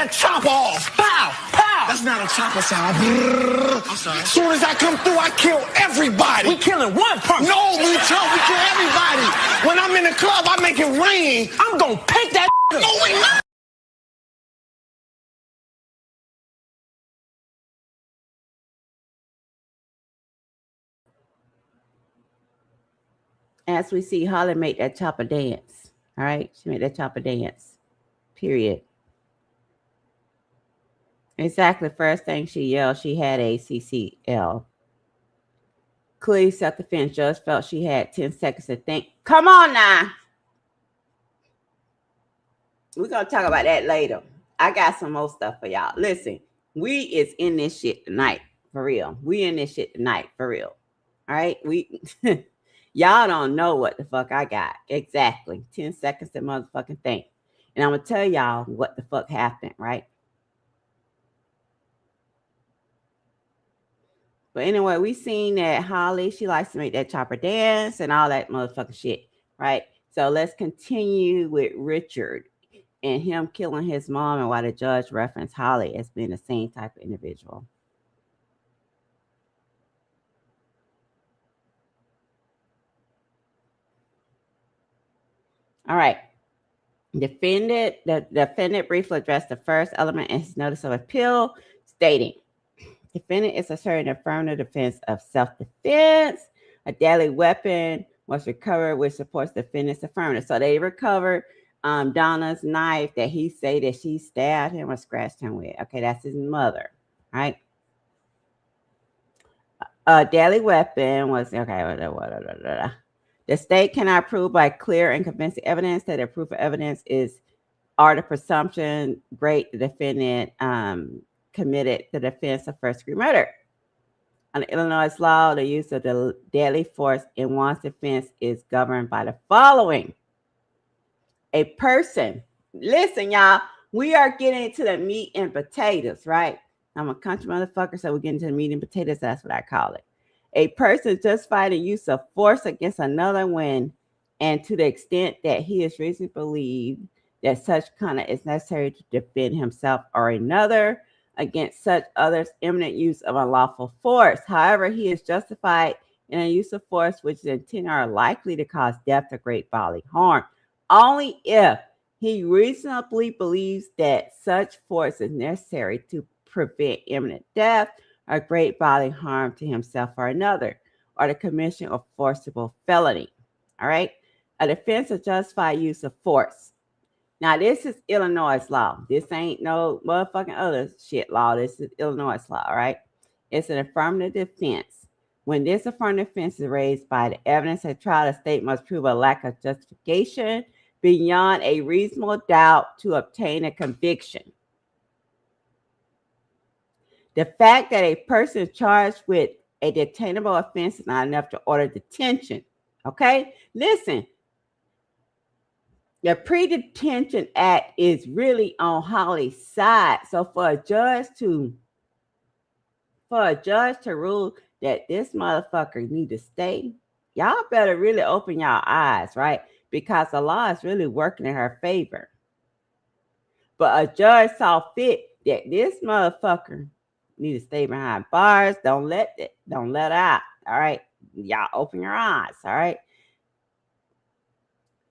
that chopper off. Pow, pow. That's not a chopper sound. I'm sorry. As soon as I come through, I kill everybody. We killing one person. No, we kill everybody. When I'm in the club, I make it rain. I'm gonna pick that. No, we not. As we see Holly make that chopper dance. All right, she made that chopper dance. Period. Exactly. First thing she yelled, she had a CCL. Clearly self-defense. Judge felt she had 10 seconds to think. Come on now. We're going to talk about that later. I got some more stuff for y'all. Listen, we is in this shit tonight. For real. We in this shit tonight. For real. All right? We... Y'all don't know what the fuck I got. Exactly. 10 seconds to motherfucking think. And I'm going to tell y'all what the fuck happened, right? But anyway, we seen that Holly, she likes to make that chopper dance and all that motherfucking shit, right? So let's continue with Richard and him killing his mom and why the judge referenced Holly as being the same type of individual. All right. The defendant briefly addressed the first element in his notice of appeal, stating, defendant is asserting affirmative defense of self-defense. A deadly weapon was recovered, which supports the defendant's affirmative. So they recovered Donna's knife that he said that she stabbed him or scratched him with. Okay, that's his mother, right? A deadly weapon was, okay, the state cannot prove by clear and convincing evidence that the proof of evidence are the presumption great the defendant committed the defense of first-degree murder. Under Illinois law, the use of the deadly force in one's defense is governed by the following. A person, listen, y'all, we are getting to the meat and potatoes, right? I'm a country motherfucker, so we're getting to the meat and potatoes. That's what I call it. A person justified the use of force against another when, and to the extent that he is reasonably believed that such conduct is necessary to defend himself or another against such others' imminent use of unlawful force. However, he is justified in a use of force which is intended or likely to cause death or great bodily harm, only if he reasonably believes that such force is necessary to prevent imminent death or great bodily harm to himself or another, or the commission of forcible felony. All right? A defense of justified use of force. Now, this is Illinois law. This ain't no motherfucking other shit law. This is Illinois law, all right? It's an affirmative defense. When this affirmative defense is raised by the evidence at trial, the state must prove a lack of justification beyond a reasonable doubt to obtain a conviction. The fact that a person is charged with a detainable offense is not enough to order detention, okay? Listen. The pre-detention act is really on Holly's side. So for a judge to rule that this motherfucker need to stay, y'all better really open y'all eyes, right? Because the law is really working in her favor. But a judge saw fit that this motherfucker need to stay behind bars. Don't let out. All right. Y'all open your eyes. All right.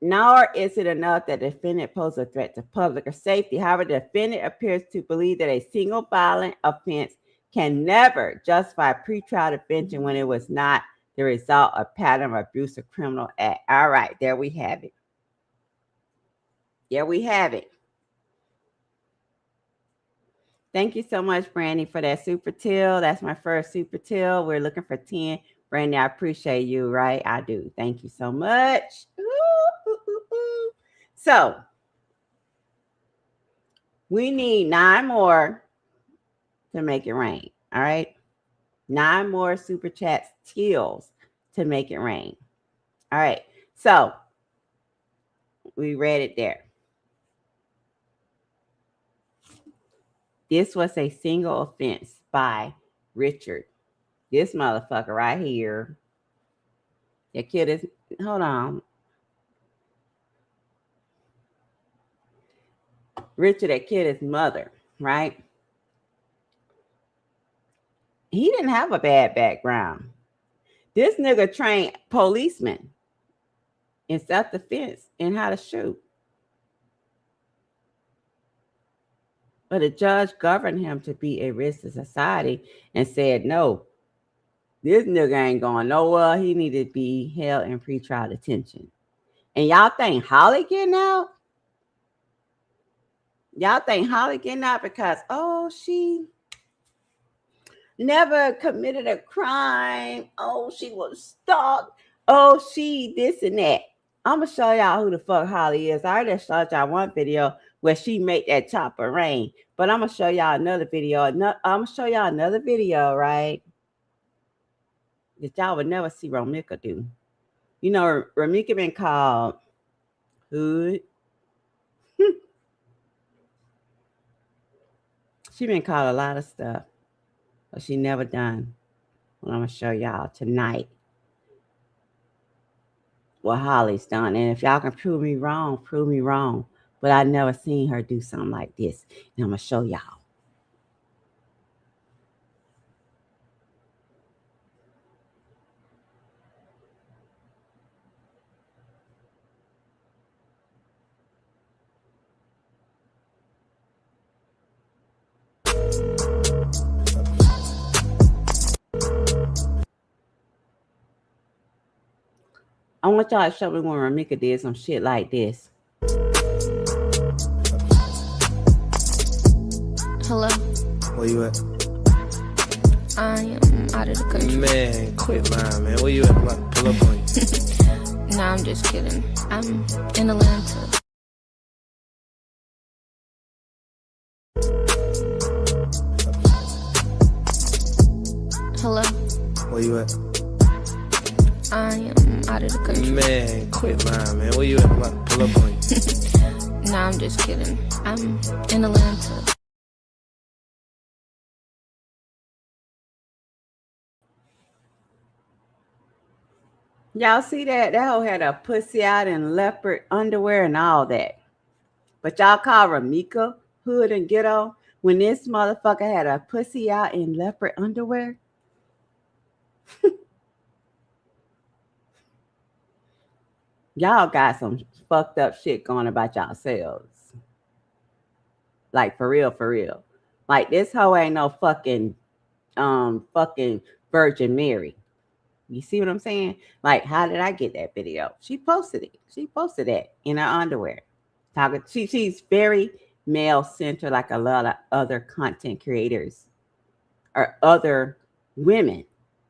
Nor is it enough that the defendant poses a threat to public or safety. However, the defendant appears to believe that a single violent offense can never justify pretrial detention when it was not the result of pattern of abuse or criminal act. All right, there we have it. There we have it. Thank you so much, Brandy, for that super till. That's my first super till. We're looking for 10. Brandy, I appreciate you, right? I do. Thank you so much. So we need 9 more to make it rain. All right. 9 more super chats tills to make it rain. All right. So we read it there. This was a single offense by Richard. This motherfucker right here. The kid is, hold on. Richard had killed his mother. right? He didn't have a bad background. This nigga trained policemen in self-defense and how to shoot. But a judge governed him to be a risk to society and said, no, this nigga ain't going nowhere. He needed to be held in pretrial detention. And y'all think Holly getting out? Y'all think Holly getting out because, oh, she never committed a crime. Oh, she was stalked. Oh, she this and that. I'm going to show y'all who the fuck Holly is. I already showed y'all one video where she made that chopper rain. But I'm going to show y'all another video. I'm going to show y'all another video, right? That y'all would never see Romika do. You know, Romika been called hood. She been called a lot of stuff, but she never done what I'm going to show y'all tonight. What Holly's done. And if y'all can prove me wrong, prove me wrong. But I never seen her do something like this. And I'm going to show y'all. I want y'all to show me when Romika did some shit like this. Hello? Where you at? I am out of the country. Man, quit lying, man. Where you at? Pull up on you. Nah, I'm just kidding. I'm in Atlanta. Hello? Where you at? I am out of the country. Man, quit lying, man. Where you at? Pull up on you. Nah, I'm just kidding. I'm in Atlanta. Y'all see that? That hoe had a pussy out in leopard underwear and all that. But y'all call Romika hood and ghetto when this motherfucker had a pussy out in leopard underwear? Y'all got some fucked up shit going about yourselves. Like, for real, for real. Like, this hoe ain't no fucking Virgin Mary. You see what I'm saying? Like, how did I get that video? She posted it. She posted that in her underwear. She's very male-centered, like a lot of other content creators or other women.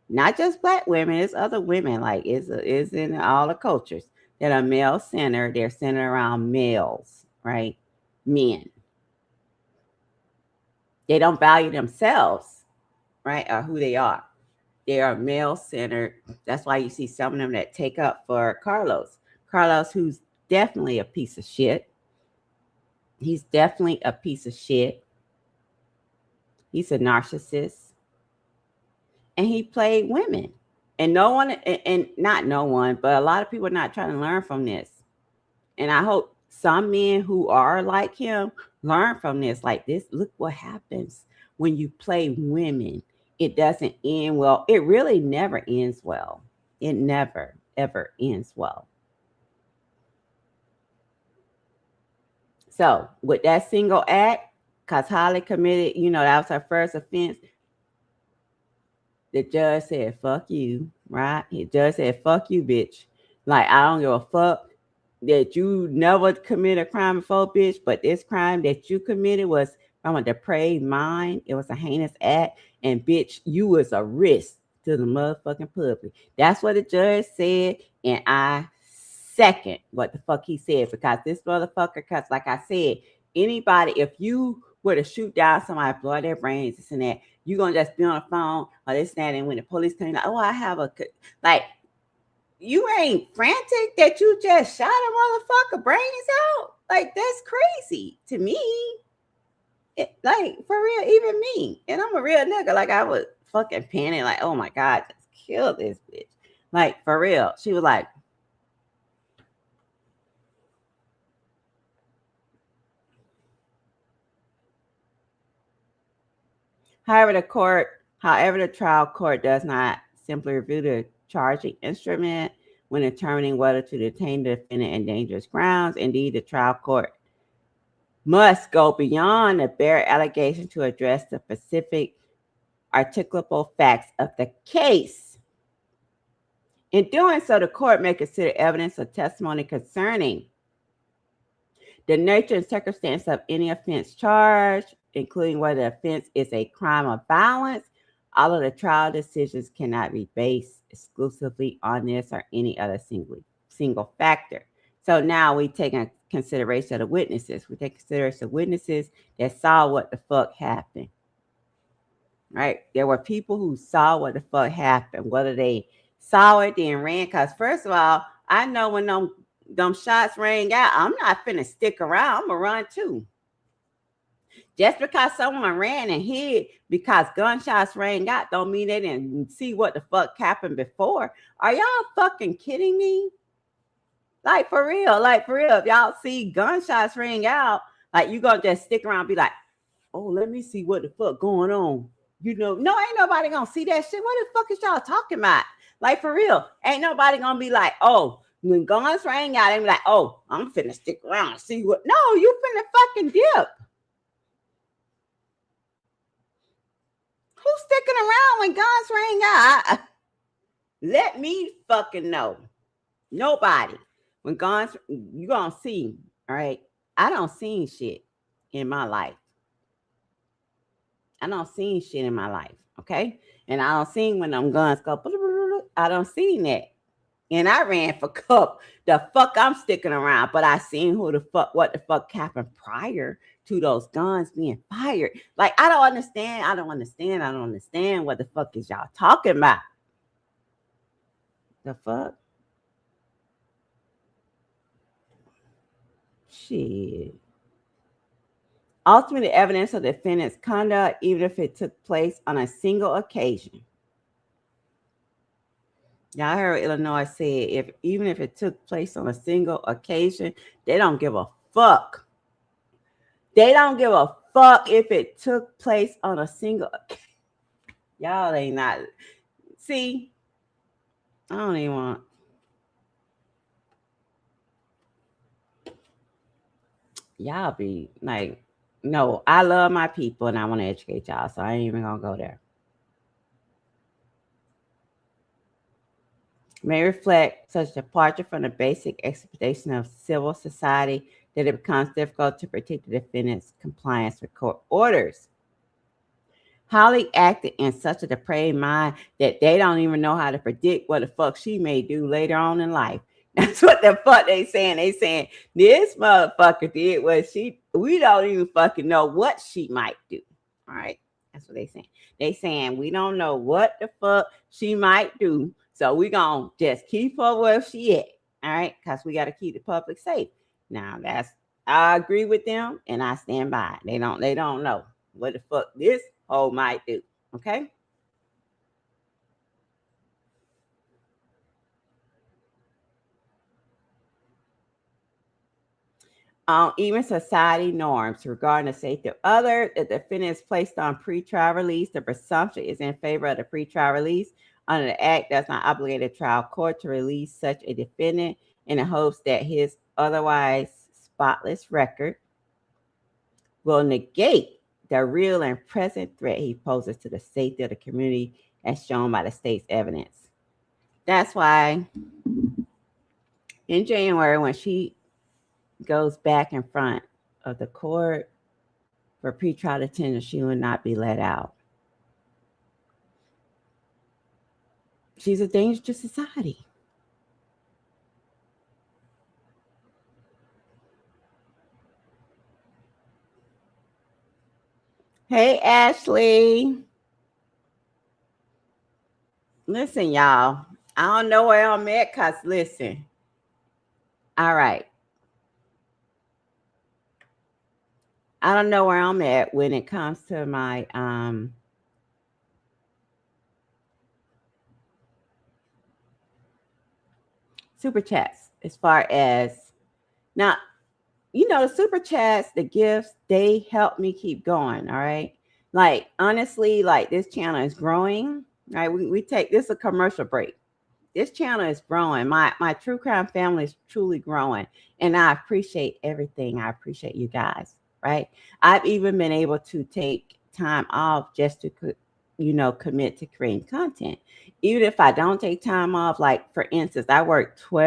Not just black women, it's other women. Like, it's in all the cultures that are male-centered. They're centered around males, right? Men. They don't value themselves, right? Or who they are. They are male-centered. That's why you see some of them that take up for Carlos. Carlos, who's definitely a piece of shit. He's definitely a piece of shit. He's a narcissist. And he played women. And no one, and not no one, but a lot of people are not trying to learn from this. And I hope some men who are like him learn from this. Like this, look what happens when you play women. It doesn't end well. It really never ends well. It never, ever ends well. So with that single act, because Holly committed, that was her first offense, the judge said, fuck you, right? The judge said, fuck you, bitch. Like, I don't give a fuck that you never committed a crime before, bitch, but this crime that you committed was from a depraved mind. It was a heinous act. And bitch, you was a risk to the motherfucking public. That's what the judge said. And I second what the fuck he said, because this motherfucker, because like I said, anybody, if you were to shoot down somebody, blow their brains, this and that, you're going to just be on the phone or this and that. And when the police come, like, oh, I have a, like, you ain't frantic that you just shot a motherfucker brains out. Like, that's crazy to me. Like, for real, even me. And I'm a real nigga. Like, I would fucking panic, like, oh my God, just kill this bitch. Like, for real. She was like, However, the trial court does not simply review the charging instrument when determining whether to detain the defendant in dangerous grounds. Indeed, the trial court must go beyond the bare allegation to address the specific articulable facts of the case. In doing so, the court may consider evidence or testimony concerning the nature and circumstance of any offense charged, including whether the offense is a crime of violence. All of the trial decisions cannot be based exclusively on this or any other single factor. So now we take in consideration of the witnesses. We take consideration of witnesses that saw what the fuck happened. Right? There were people who saw what the fuck happened, whether they saw it then ran. Because first of all, I know when them shots rang out, I'm not finna stick around. I'm gonna run too. Just because someone ran and hid because gunshots rang out don't mean they didn't see what the fuck happened before. Are y'all fucking kidding me? Like for real, if y'all see gunshots ring out, like you gonna just stick around and be like, oh, let me see what the fuck going on. You know, no, ain't nobody gonna see that shit. What the fuck is y'all talking about? Like for real, ain't nobody gonna be like, oh, when guns rang out, they be like, oh, I'm finna stick around and see what. No, you finna fucking dip. Who's sticking around when guns rang out? Let me fucking know. Nobody. When guns, you gonna see, all right? I don't see shit in my life. I don't see shit in my life, okay? And I don't see when them guns go, I don't see that. And I ran for cup. The fuck I'm sticking around, but I seen what the fuck happened prior to those guns being fired. Like, I don't understand what the fuck is y'all talking about. The fuck? Shit. Ultimately, evidence of the defendant's conduct, even if it took place on a single occasion. Y'all heard Illinois say even if it took place on a single occasion, they don't give a fuck. They don't give a fuck if it took place on a single occasion. Y'all ain't not. See, I don't even want. Y'all be like, no, I love my people and I want to educate y'all, so I ain't even gonna go there. May reflect such departure from the basic expectation of civil society that it becomes difficult to protect the defendant's compliance with court orders. Holly acted in such a depraved mind that they don't even know how to predict what the fuck she may do later on in life. That's what the fuck they saying. They saying this motherfucker did what we don't even fucking know what she might do. All right. That's what they saying. They saying we don't know what the fuck she might do. So we gonna just keep her where she at. All right. Because we got to keep the public safe. Now I agree with them and I stand by it. They don't know what the fuck this hoe might do. Okay. Even society norms regarding the safety of others, the defendant is placed on pretrial release. The presumption is in favor of the pretrial release. Under the act, does not obligate a trial court to release such a defendant in the hopes that his otherwise spotless record will negate the real and present threat he poses to the safety of the community as shown by the state's evidence. That's why in January, when she goes back in front of the court for pretrial detention, she will not be let out. She's a danger to society. Hey, Ashley. Listen, y'all. I don't know where I'm at because listen. All right. I don't know where I'm at when it comes to my super chats. As far as now, you know, the super chats, the gifts, they help me keep going. All right. Like, honestly, like this channel is growing, right? We take this a commercial break. This channel is growing. My true crime family is truly growing. And I appreciate everything. I appreciate you guys, right? I've even been able to take time off just to, commit to creating content. Even if I don't take time off, like for instance, I worked 3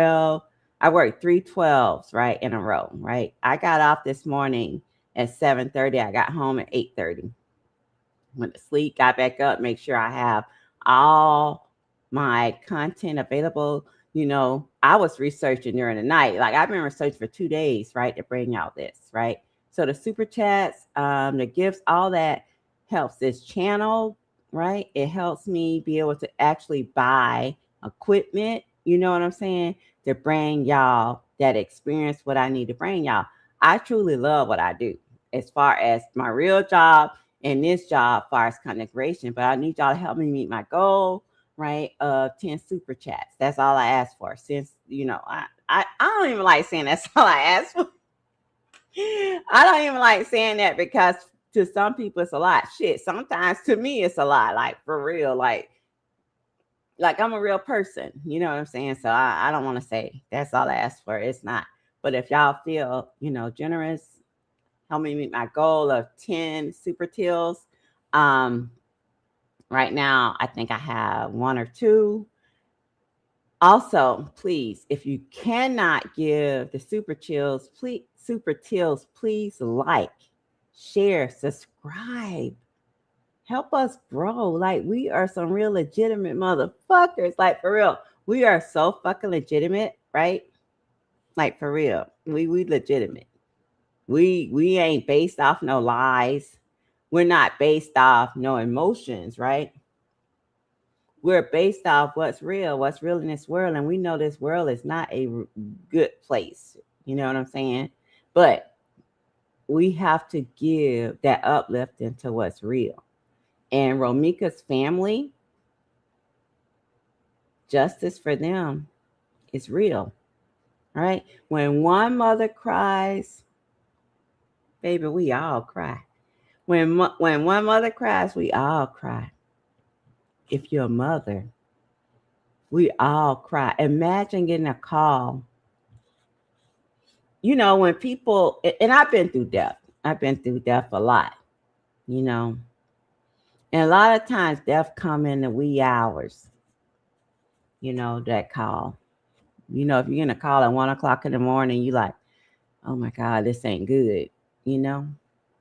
12s, right, in a row, right? I got off this morning at 7:30. I got home at 8:30. Went to sleep, got back up, make sure I have all my content available. I was researching during the night. Like I've been researching for 2 days, right, to bring out this, right? So the super chats, the gifts, all that helps this channel, right? It helps me be able to actually buy equipment, you know what I'm saying, to bring y'all that experience what I need to bring y'all. I truly love what I do as far as my real job and this job as far as content creation, but I need y'all to help me meet my goal, right, of 10 super chats. That's all I ask for. Since, I don't even like saying that's all I ask for. I don't even like saying that because to some people it's a lot. Shit, sometimes to me it's a lot, like for real, like I'm a real person, you know what I'm saying? So I don't want to say that's all I ask for. It's not. But if y'all feel, generous, help me meet my goal of 10 super tills. Right now, I think I have 1 or 2. Also, please, if you cannot give the super tills, please like, share, subscribe. Help us grow. Like we are some real legitimate motherfuckers. Like for real, we are so fucking legitimate, right? Like for real, we legitimate. We ain't based off no lies. We're not based off no emotions, right? We're based off what's real in this world. And we know this world is not a good place. You know what I'm saying? But we have to give that uplifting to what's real. And Romika's family, justice for them is real, right? When one mother cries, baby, we all cry. When one mother cries, we all cry. If you're a mother, we all cry. Imagine getting a call. When people, and I've been through death. I've been through death a lot, And a lot of times death come in the wee hours, that call. If you're going to call at 1:00 in the morning, you like, oh my God, this ain't good,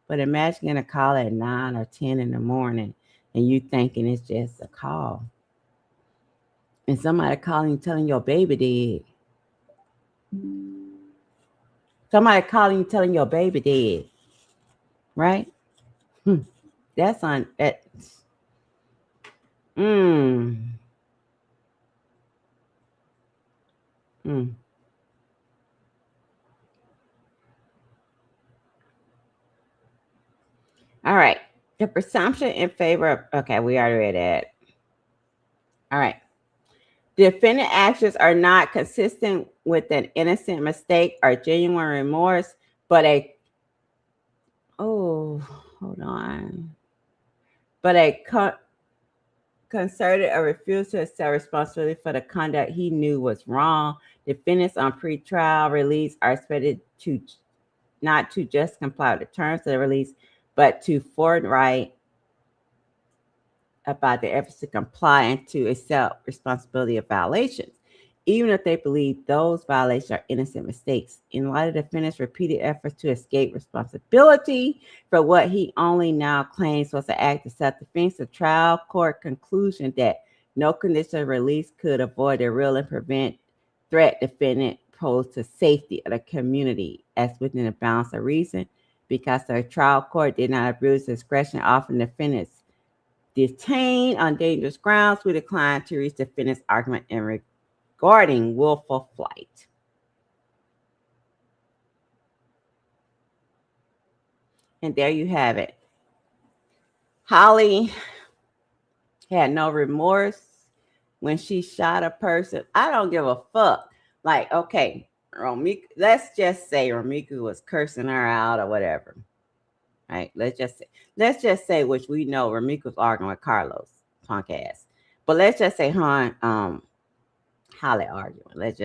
But imagine getting a call at 9 or 10 in the morning and you thinking it's just a call. And somebody calling you telling your baby dead. Somebody calling you telling your baby dead. Right? That's on that. All right. The presumption in favor of, okay, we already read that. All right. Defendant actions are not consistent with an innocent mistake or genuine remorse, but a concerted or refused to accept responsibility for the conduct he knew was wrong. Defendants on pretrial release are expected to not to just comply with the terms of the release, but to forthright about their efforts to comply and to accept responsibility of violations, even if they believe those violations are innocent mistakes. In light of the defendant's repeated efforts to escape responsibility for what he only now claims was an act of self-defense, the trial court conclusion that no condition of release could avoid the real and prevent threat defendant posed to safety of the community as within the bounds of reason, because the trial court did not abuse discretion, offering defendants detained on dangerous grounds. We declined to reach defendant's argument in regarding willful flight. And there you have it. Holly had no remorse when she shot a person. I don't give a fuck. Like, okay, Romika, let's just say Romika was cursing her out or whatever. right? Let's just say, which we know Ramika was arguing with Carlos, punk ass. But let's just say Holly arguing. Let's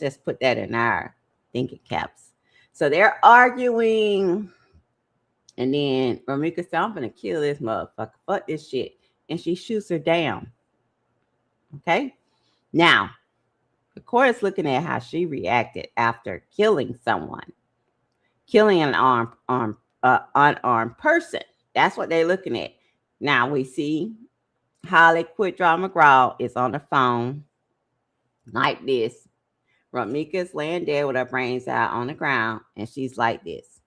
just put that in our thinking caps. So they're arguing, and then Ramika said, "I'm gonna kill this motherfucker. Fuck this shit," and she shoots her down. Okay, now the court is looking at how she reacted after killing someone, killing an unarmed person. That's what they're looking at. Now we see Holly Quadajah McGraw is on the phone like this. Ramika's laying there with her brains out on the ground, and she's like this.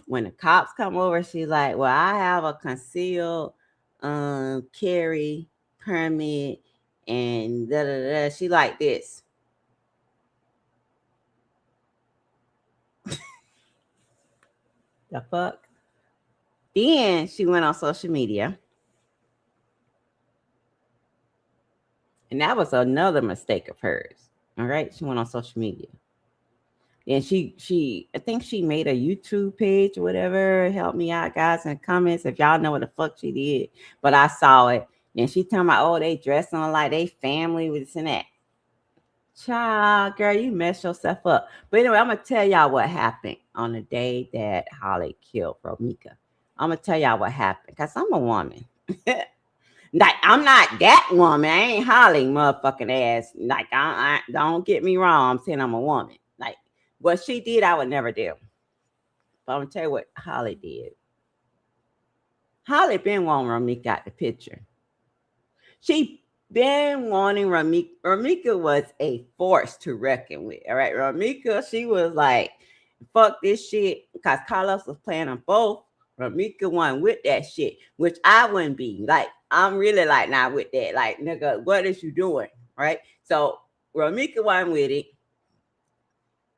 When the cops come over, she's like, "Well, I have a concealed carry permit, and da da da." She like this. The fuck? Then she went on social media. And that was another mistake of hers. All right. She went on social media. And I think she made a YouTube page or whatever. Help me out, guys, in the comments if y'all know what the fuck she did. But I saw it. And she talking about, oh, they dressing like they family with this and that. Child, girl, you messed yourself up. But anyway, I'm going to tell y'all what happened on the day that Holly killed Romika. I'm going to tell y'all what happened because I'm a woman. Like, I'm not that woman. I ain't Holly motherfucking ass. Like, I don't get me wrong. I'm saying I'm a woman. Like, what she did, I would never do. But I'm going to tell you what Holly did. Holly been wanting Ramika out the picture. She been wanting Ramika. Ramika was a force to reckon with. All right, Ramika, she was like, fuck this shit. Because Carlos was playing them both. Ramika won with that shit, which I wouldn't be. Like, I'm really like not with that. Like, nigga, what is you doing? Right? So Ramika won with it.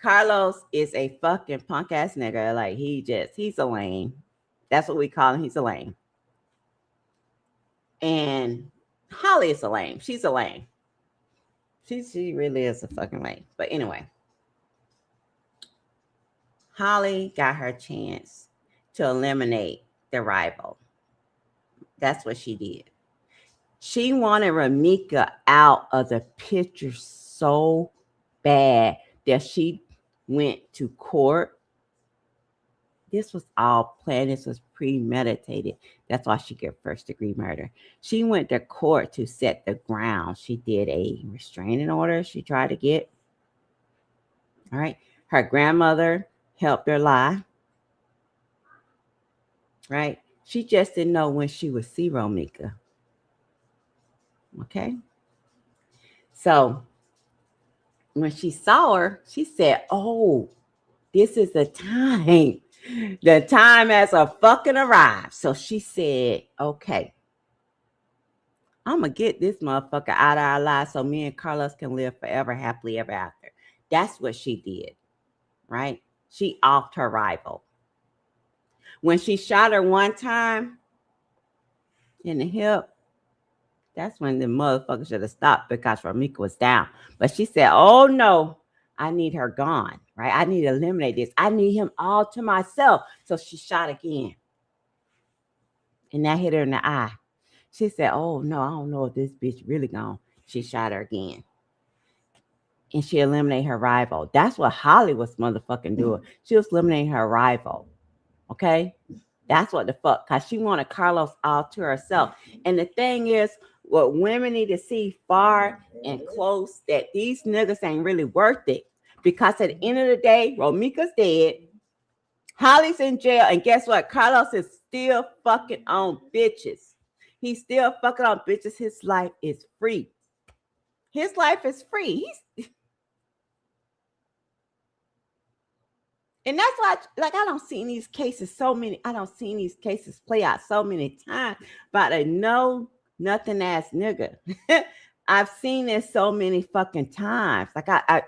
Carlos is a fucking punk ass nigga. Like, he's a lame. That's what we call him. He's a lame. And Holly is a lame. She's a lame. She really is a fucking lame. But anyway, Holly got her chance to eliminate the rival. That's what she did. She wanted Ramika out of the picture so bad that she went to court. This was all planned. This was premeditated. That's why she got first-degree murder. She went to court to set the ground. She did a restraining order she tried to get. All right. Her grandmother helped her lie. Right. She just didn't know when she would see Ramika. Okay. So when she saw her, she said, "Oh, this is the time. The time has a fucking arrived." So she said, "Okay, I'm going to get this motherfucker out of our lives so me and Carlos can live forever, happily ever after." That's what she did, right? She offed her rival. When she shot her one time in the hip, that's when the motherfucker should have stopped because Ramika was down. But she said, "Oh, no, I need her gone, right? I need to eliminate this. I need him all to myself." So she shot again. And that hit her in the eye. She said, "Oh, no, I don't know if this bitch really gone." She shot her again. And she eliminated her rival. That's what Holly was motherfucking doing. She was eliminating her rival. Okay? That's what the fuck. Because she wanted Carlos all to herself. And the thing is, what women need to see far and close, that these niggas ain't really worth it. Because at the end of the day, Ramika's dead. Holly's in jail. And guess what? Carlos is still fucking on bitches. He's still fucking on bitches. His life is free. His life is free. And that's why, like, I don't see these cases play out so many times about a no nothing ass nigga. I've seen this so many fucking times. Like,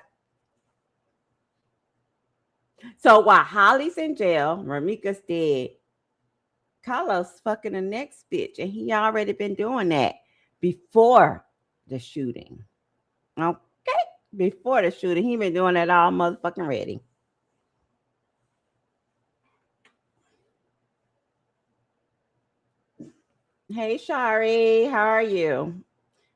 so while Holly's in jail, Ramika's dead, Carlos fucking the next bitch, and he already been doing that before the shooting. Okay, before the shooting, he been doing that all motherfucking ready. Hey, Shari, how are you?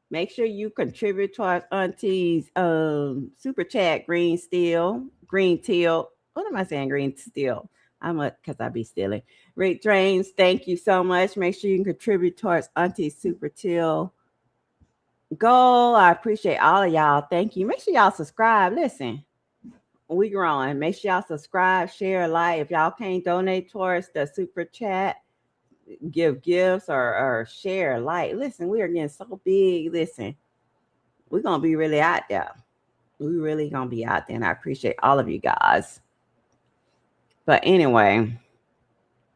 Make sure you contribute towards Auntie's super chat. Green teal. What am I saying? Green steel. I'm a because I be stealing. Rick Drains, thank you so much. Make sure you can contribute towards Auntie's super teal goal. I appreciate all of y'all. Thank you. Make sure y'all subscribe. Listen, we growing. Make sure y'all subscribe, share, like. If y'all can't donate towards the super chat, give gifts or share, like. Listen, we are getting so big. Listen, we're gonna be really out there. We really gonna be out there, and I appreciate all of you guys. But anyway,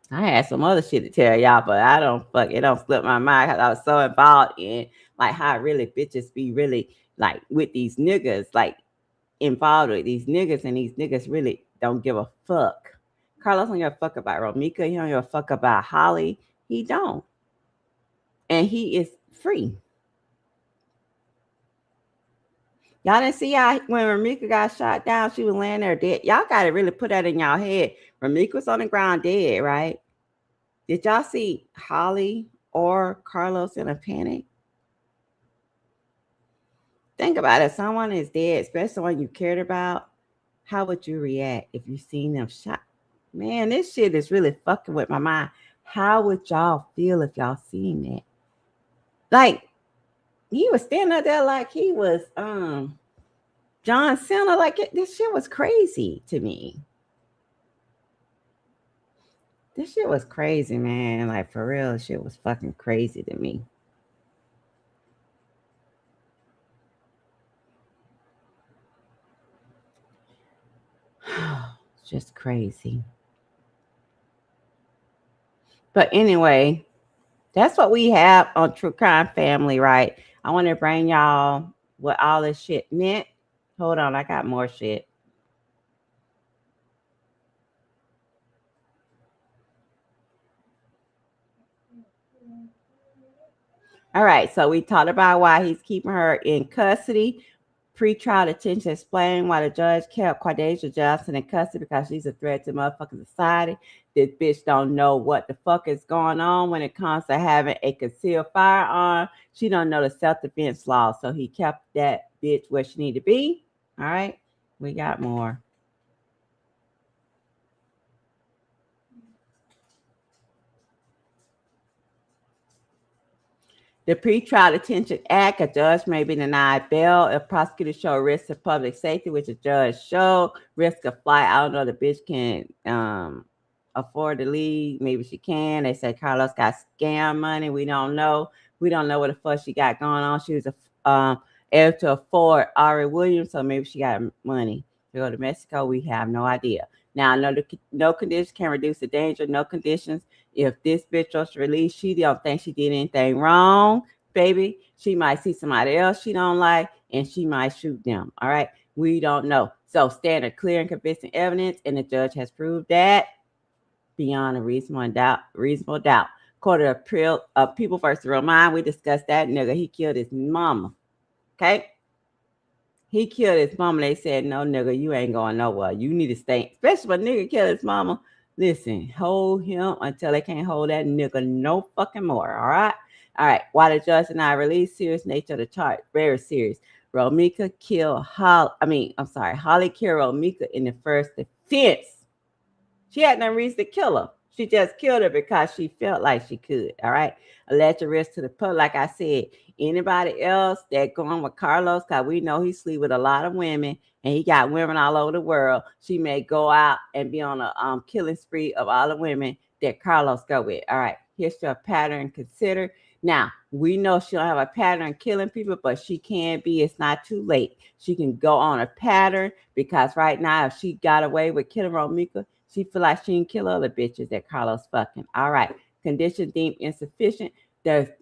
I had some other shit to tell y'all, but I don't fuck it. Don't slip my mind because I was so involved in like how really bitches be really like with these niggas, like involved with these niggas, and these niggas really don't give a fuck. Carlos don't give a fuck about Romika. He don't give a fuck about Holly. He don't, and he is free. Y'all didn't see how when Ramika got shot down, she was laying there dead. Y'all got to really put that in y'all head. Ramika was on the ground dead, right? Did y'all see Holly or Carlos in a panic? Think about it. Someone is dead, especially someone you cared about. How would you react if you seen them shot? Man, this shit is really fucking with my mind. How would y'all feel if y'all seen that? Like, he was standing up there like he was John Cena. Like this shit was crazy to me. This shit was crazy, man. Like for real, this shit was fucking crazy to me. Just crazy. But anyway, that's what we have on True Crime Family, right? I want to bring y'all what all this shit meant. Hold on, I got more shit. All right, so we talked about why he's keeping her in custody. Pretrial detention explained why the judge kept Quadajah Johnson in custody because she's a threat to motherfucking society. This bitch don't know what the fuck is going on when it comes to having a concealed firearm. She don't know the self-defense law, so he kept that bitch where she need to be. All right, we got more. The Pretrial Detention Act, a judge may be denied bail if prosecutors show risk to public safety, which a judge showed. Risk of flight. I don't know the bitch can afford to leave. Maybe she can. They say Carlos got scam money. We don't know. We don't know what the fuck she got going on. She was a heir to afford Ari Williams, so maybe she got money to go to Mexico. We have no idea. Now, no conditions can reduce the danger. No conditions. If this bitch was released, she don't think she did anything wrong, baby. She might see somebody else she don't like, and she might shoot them. All right, we don't know. So, standard, clear, and convincing evidence, and the judge has proved that beyond a reasonable doubt. Court of Appeal of People versus Romine. We discussed that nigga. He killed his mama. Okay. He killed his mama. They said, no, nigga, you ain't going nowhere. You need to stay. Especially when nigga killed his mama. Listen, hold him until they can't hold that nigga no fucking more. All right? All right. Why the judge and I release serious nature of the charge. Very serious. Romika killed Holly killed Romika in the first defense. She had no reason to kill her. She just killed her because she felt like she could. All right. Alleged risk to the public. Like I said, anybody else that going with Carlos, because we know he sleep with a lot of women and he got women all over the world. She may go out and be on a killing spree of all the women that Carlos go with. All right. History of pattern considered. Now, we know she don't have a pattern killing people, but she can be. It's not too late. She can go on a pattern because right now, if she got away with killing Romika, she feel like she can kill other bitches that Carlos fucking. All right. Condition deemed insufficient. The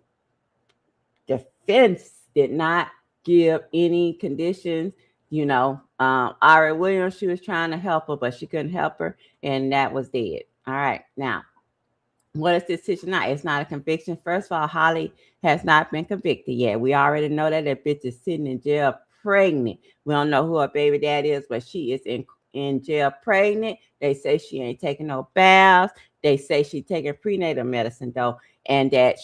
defense did not give any conditions. Ari Williams, she was trying to help her, but she couldn't help her, and that was dead. All right. Now, what is this decision now? It's not a conviction. First of all, Holly has not been convicted yet. We already know that bitch is sitting in jail pregnant. We don't know who her baby dad is, but she is in jail pregnant. They say she ain't taking no baths. They say she taking prenatal medicine though. And that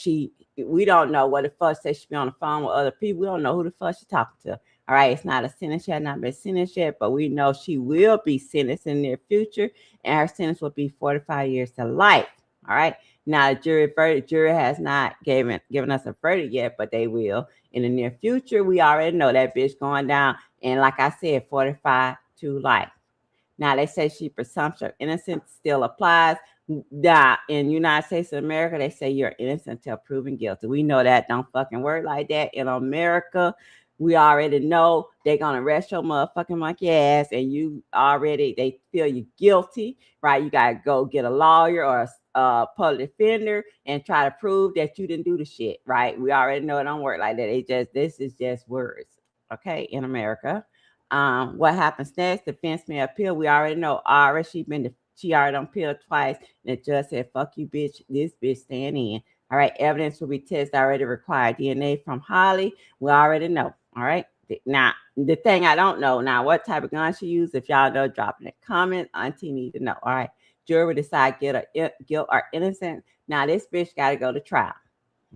we don't know what the fuck says she be on the phone with other people. We don't know who the fuck she talking to. All right, it's not a sentence. She has not been sentenced yet, but we know she will be sentenced in the near future, and her sentence will be 45 years to life. All right. Now, the jury has not given us a verdict yet, but they will in the near future. We already know that bitch going down, and like I said, 45 to life. Now, they say she presumption of innocence still applies. Now, in United States of America, they say you're innocent until proven guilty. We know that don't fucking work like that in America. We already know they're going to arrest your motherfucking monkey ass, and they feel you guilty, right? You got to go get a lawyer or a public defender and try to prove that you didn't do the shit, right? We already know it don't work like that. This is just words, okay, in America. What happens next? Defense may appeal. We already know. She already appealed twice, and the judge said, "Fuck you, bitch. This bitch staying in." All right. Evidence will be tested. Already required DNA from Holly. We already know. All right. Now, the thing I don't know now, what type of gun she used. If y'all know, drop in the comments. Auntie need to know. All right. Jury will decide guilt or innocent. Now, this bitch got to go to trial.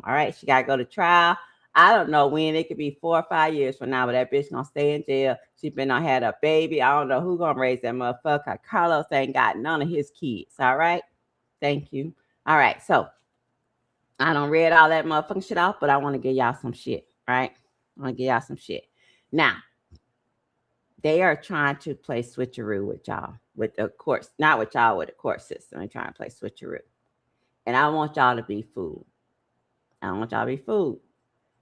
All right. She got to go to trial. I don't know when. It could be 4 or 5 years from now, but that bitch gonna stay in jail. She been on had a baby. I don't know who gonna raise that motherfucker. Carlos ain't got none of his kids. All right. Thank you. All right. So I don't read all that motherfucking shit off, but I want to give y'all some shit. Right. I want to give y'all some shit. Now, they are trying to play switcheroo with y'all, with the courts, not with y'all, with the court system. They're trying to play switcheroo. And I want y'all to be fooled. I don't want y'all to be fooled.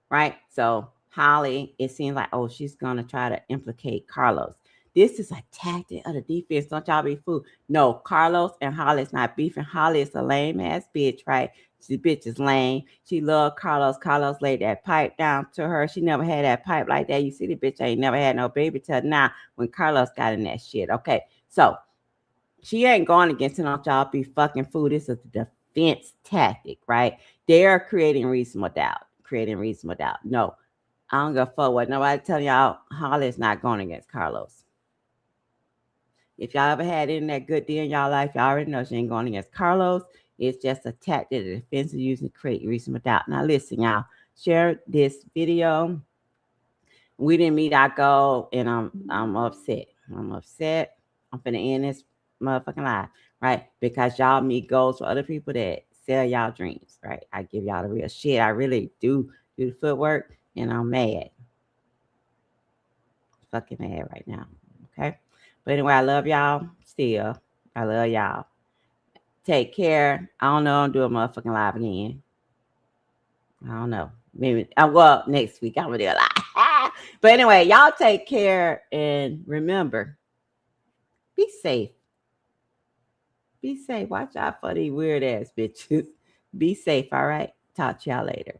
Right? So Holly, it seems like, oh, she's going to try to implicate Carlos. This is a tactic of the defense. Don't y'all be fooled. No, Carlos and Holly is not beefing. Holly is a lame ass bitch, right? The bitch is lame. She loved Carlos. Carlos laid that pipe down to her. She never had that pipe like that. You see, the bitch ain't never had no baby till now when Carlos got in that shit. Okay, so she ain't going against it. Don't y'all be fucking fooled. This is the defense tactic, right? They're creating reasonable doubt. No, I don't give a fuck what nobody telling y'all. Holly's not going against Carlos. If y'all ever had any that good deal in y'all life, y'all already know she ain't going against Carlos. It's just a tactic the defense is using to create reasonable doubt. Now listen, y'all, share this video. We didn't meet our goal, and I'm upset. I'm finna end this motherfucking live, right? Because y'all meet goals for other people that sell y'all dreams, right? I give y'all the real shit. I really do the footwork, and I'm mad. Fucking mad right now, okay? But anyway, I love y'all still. I love y'all. Take care. I don't know. I'm doing motherfucking live again. I don't know. Maybe, well, next week I'm gonna do a live. But anyway, y'all take care, and remember, be safe. Be safe. Watch out for these weird ass bitches. Be safe, all right? Talk to y'all later.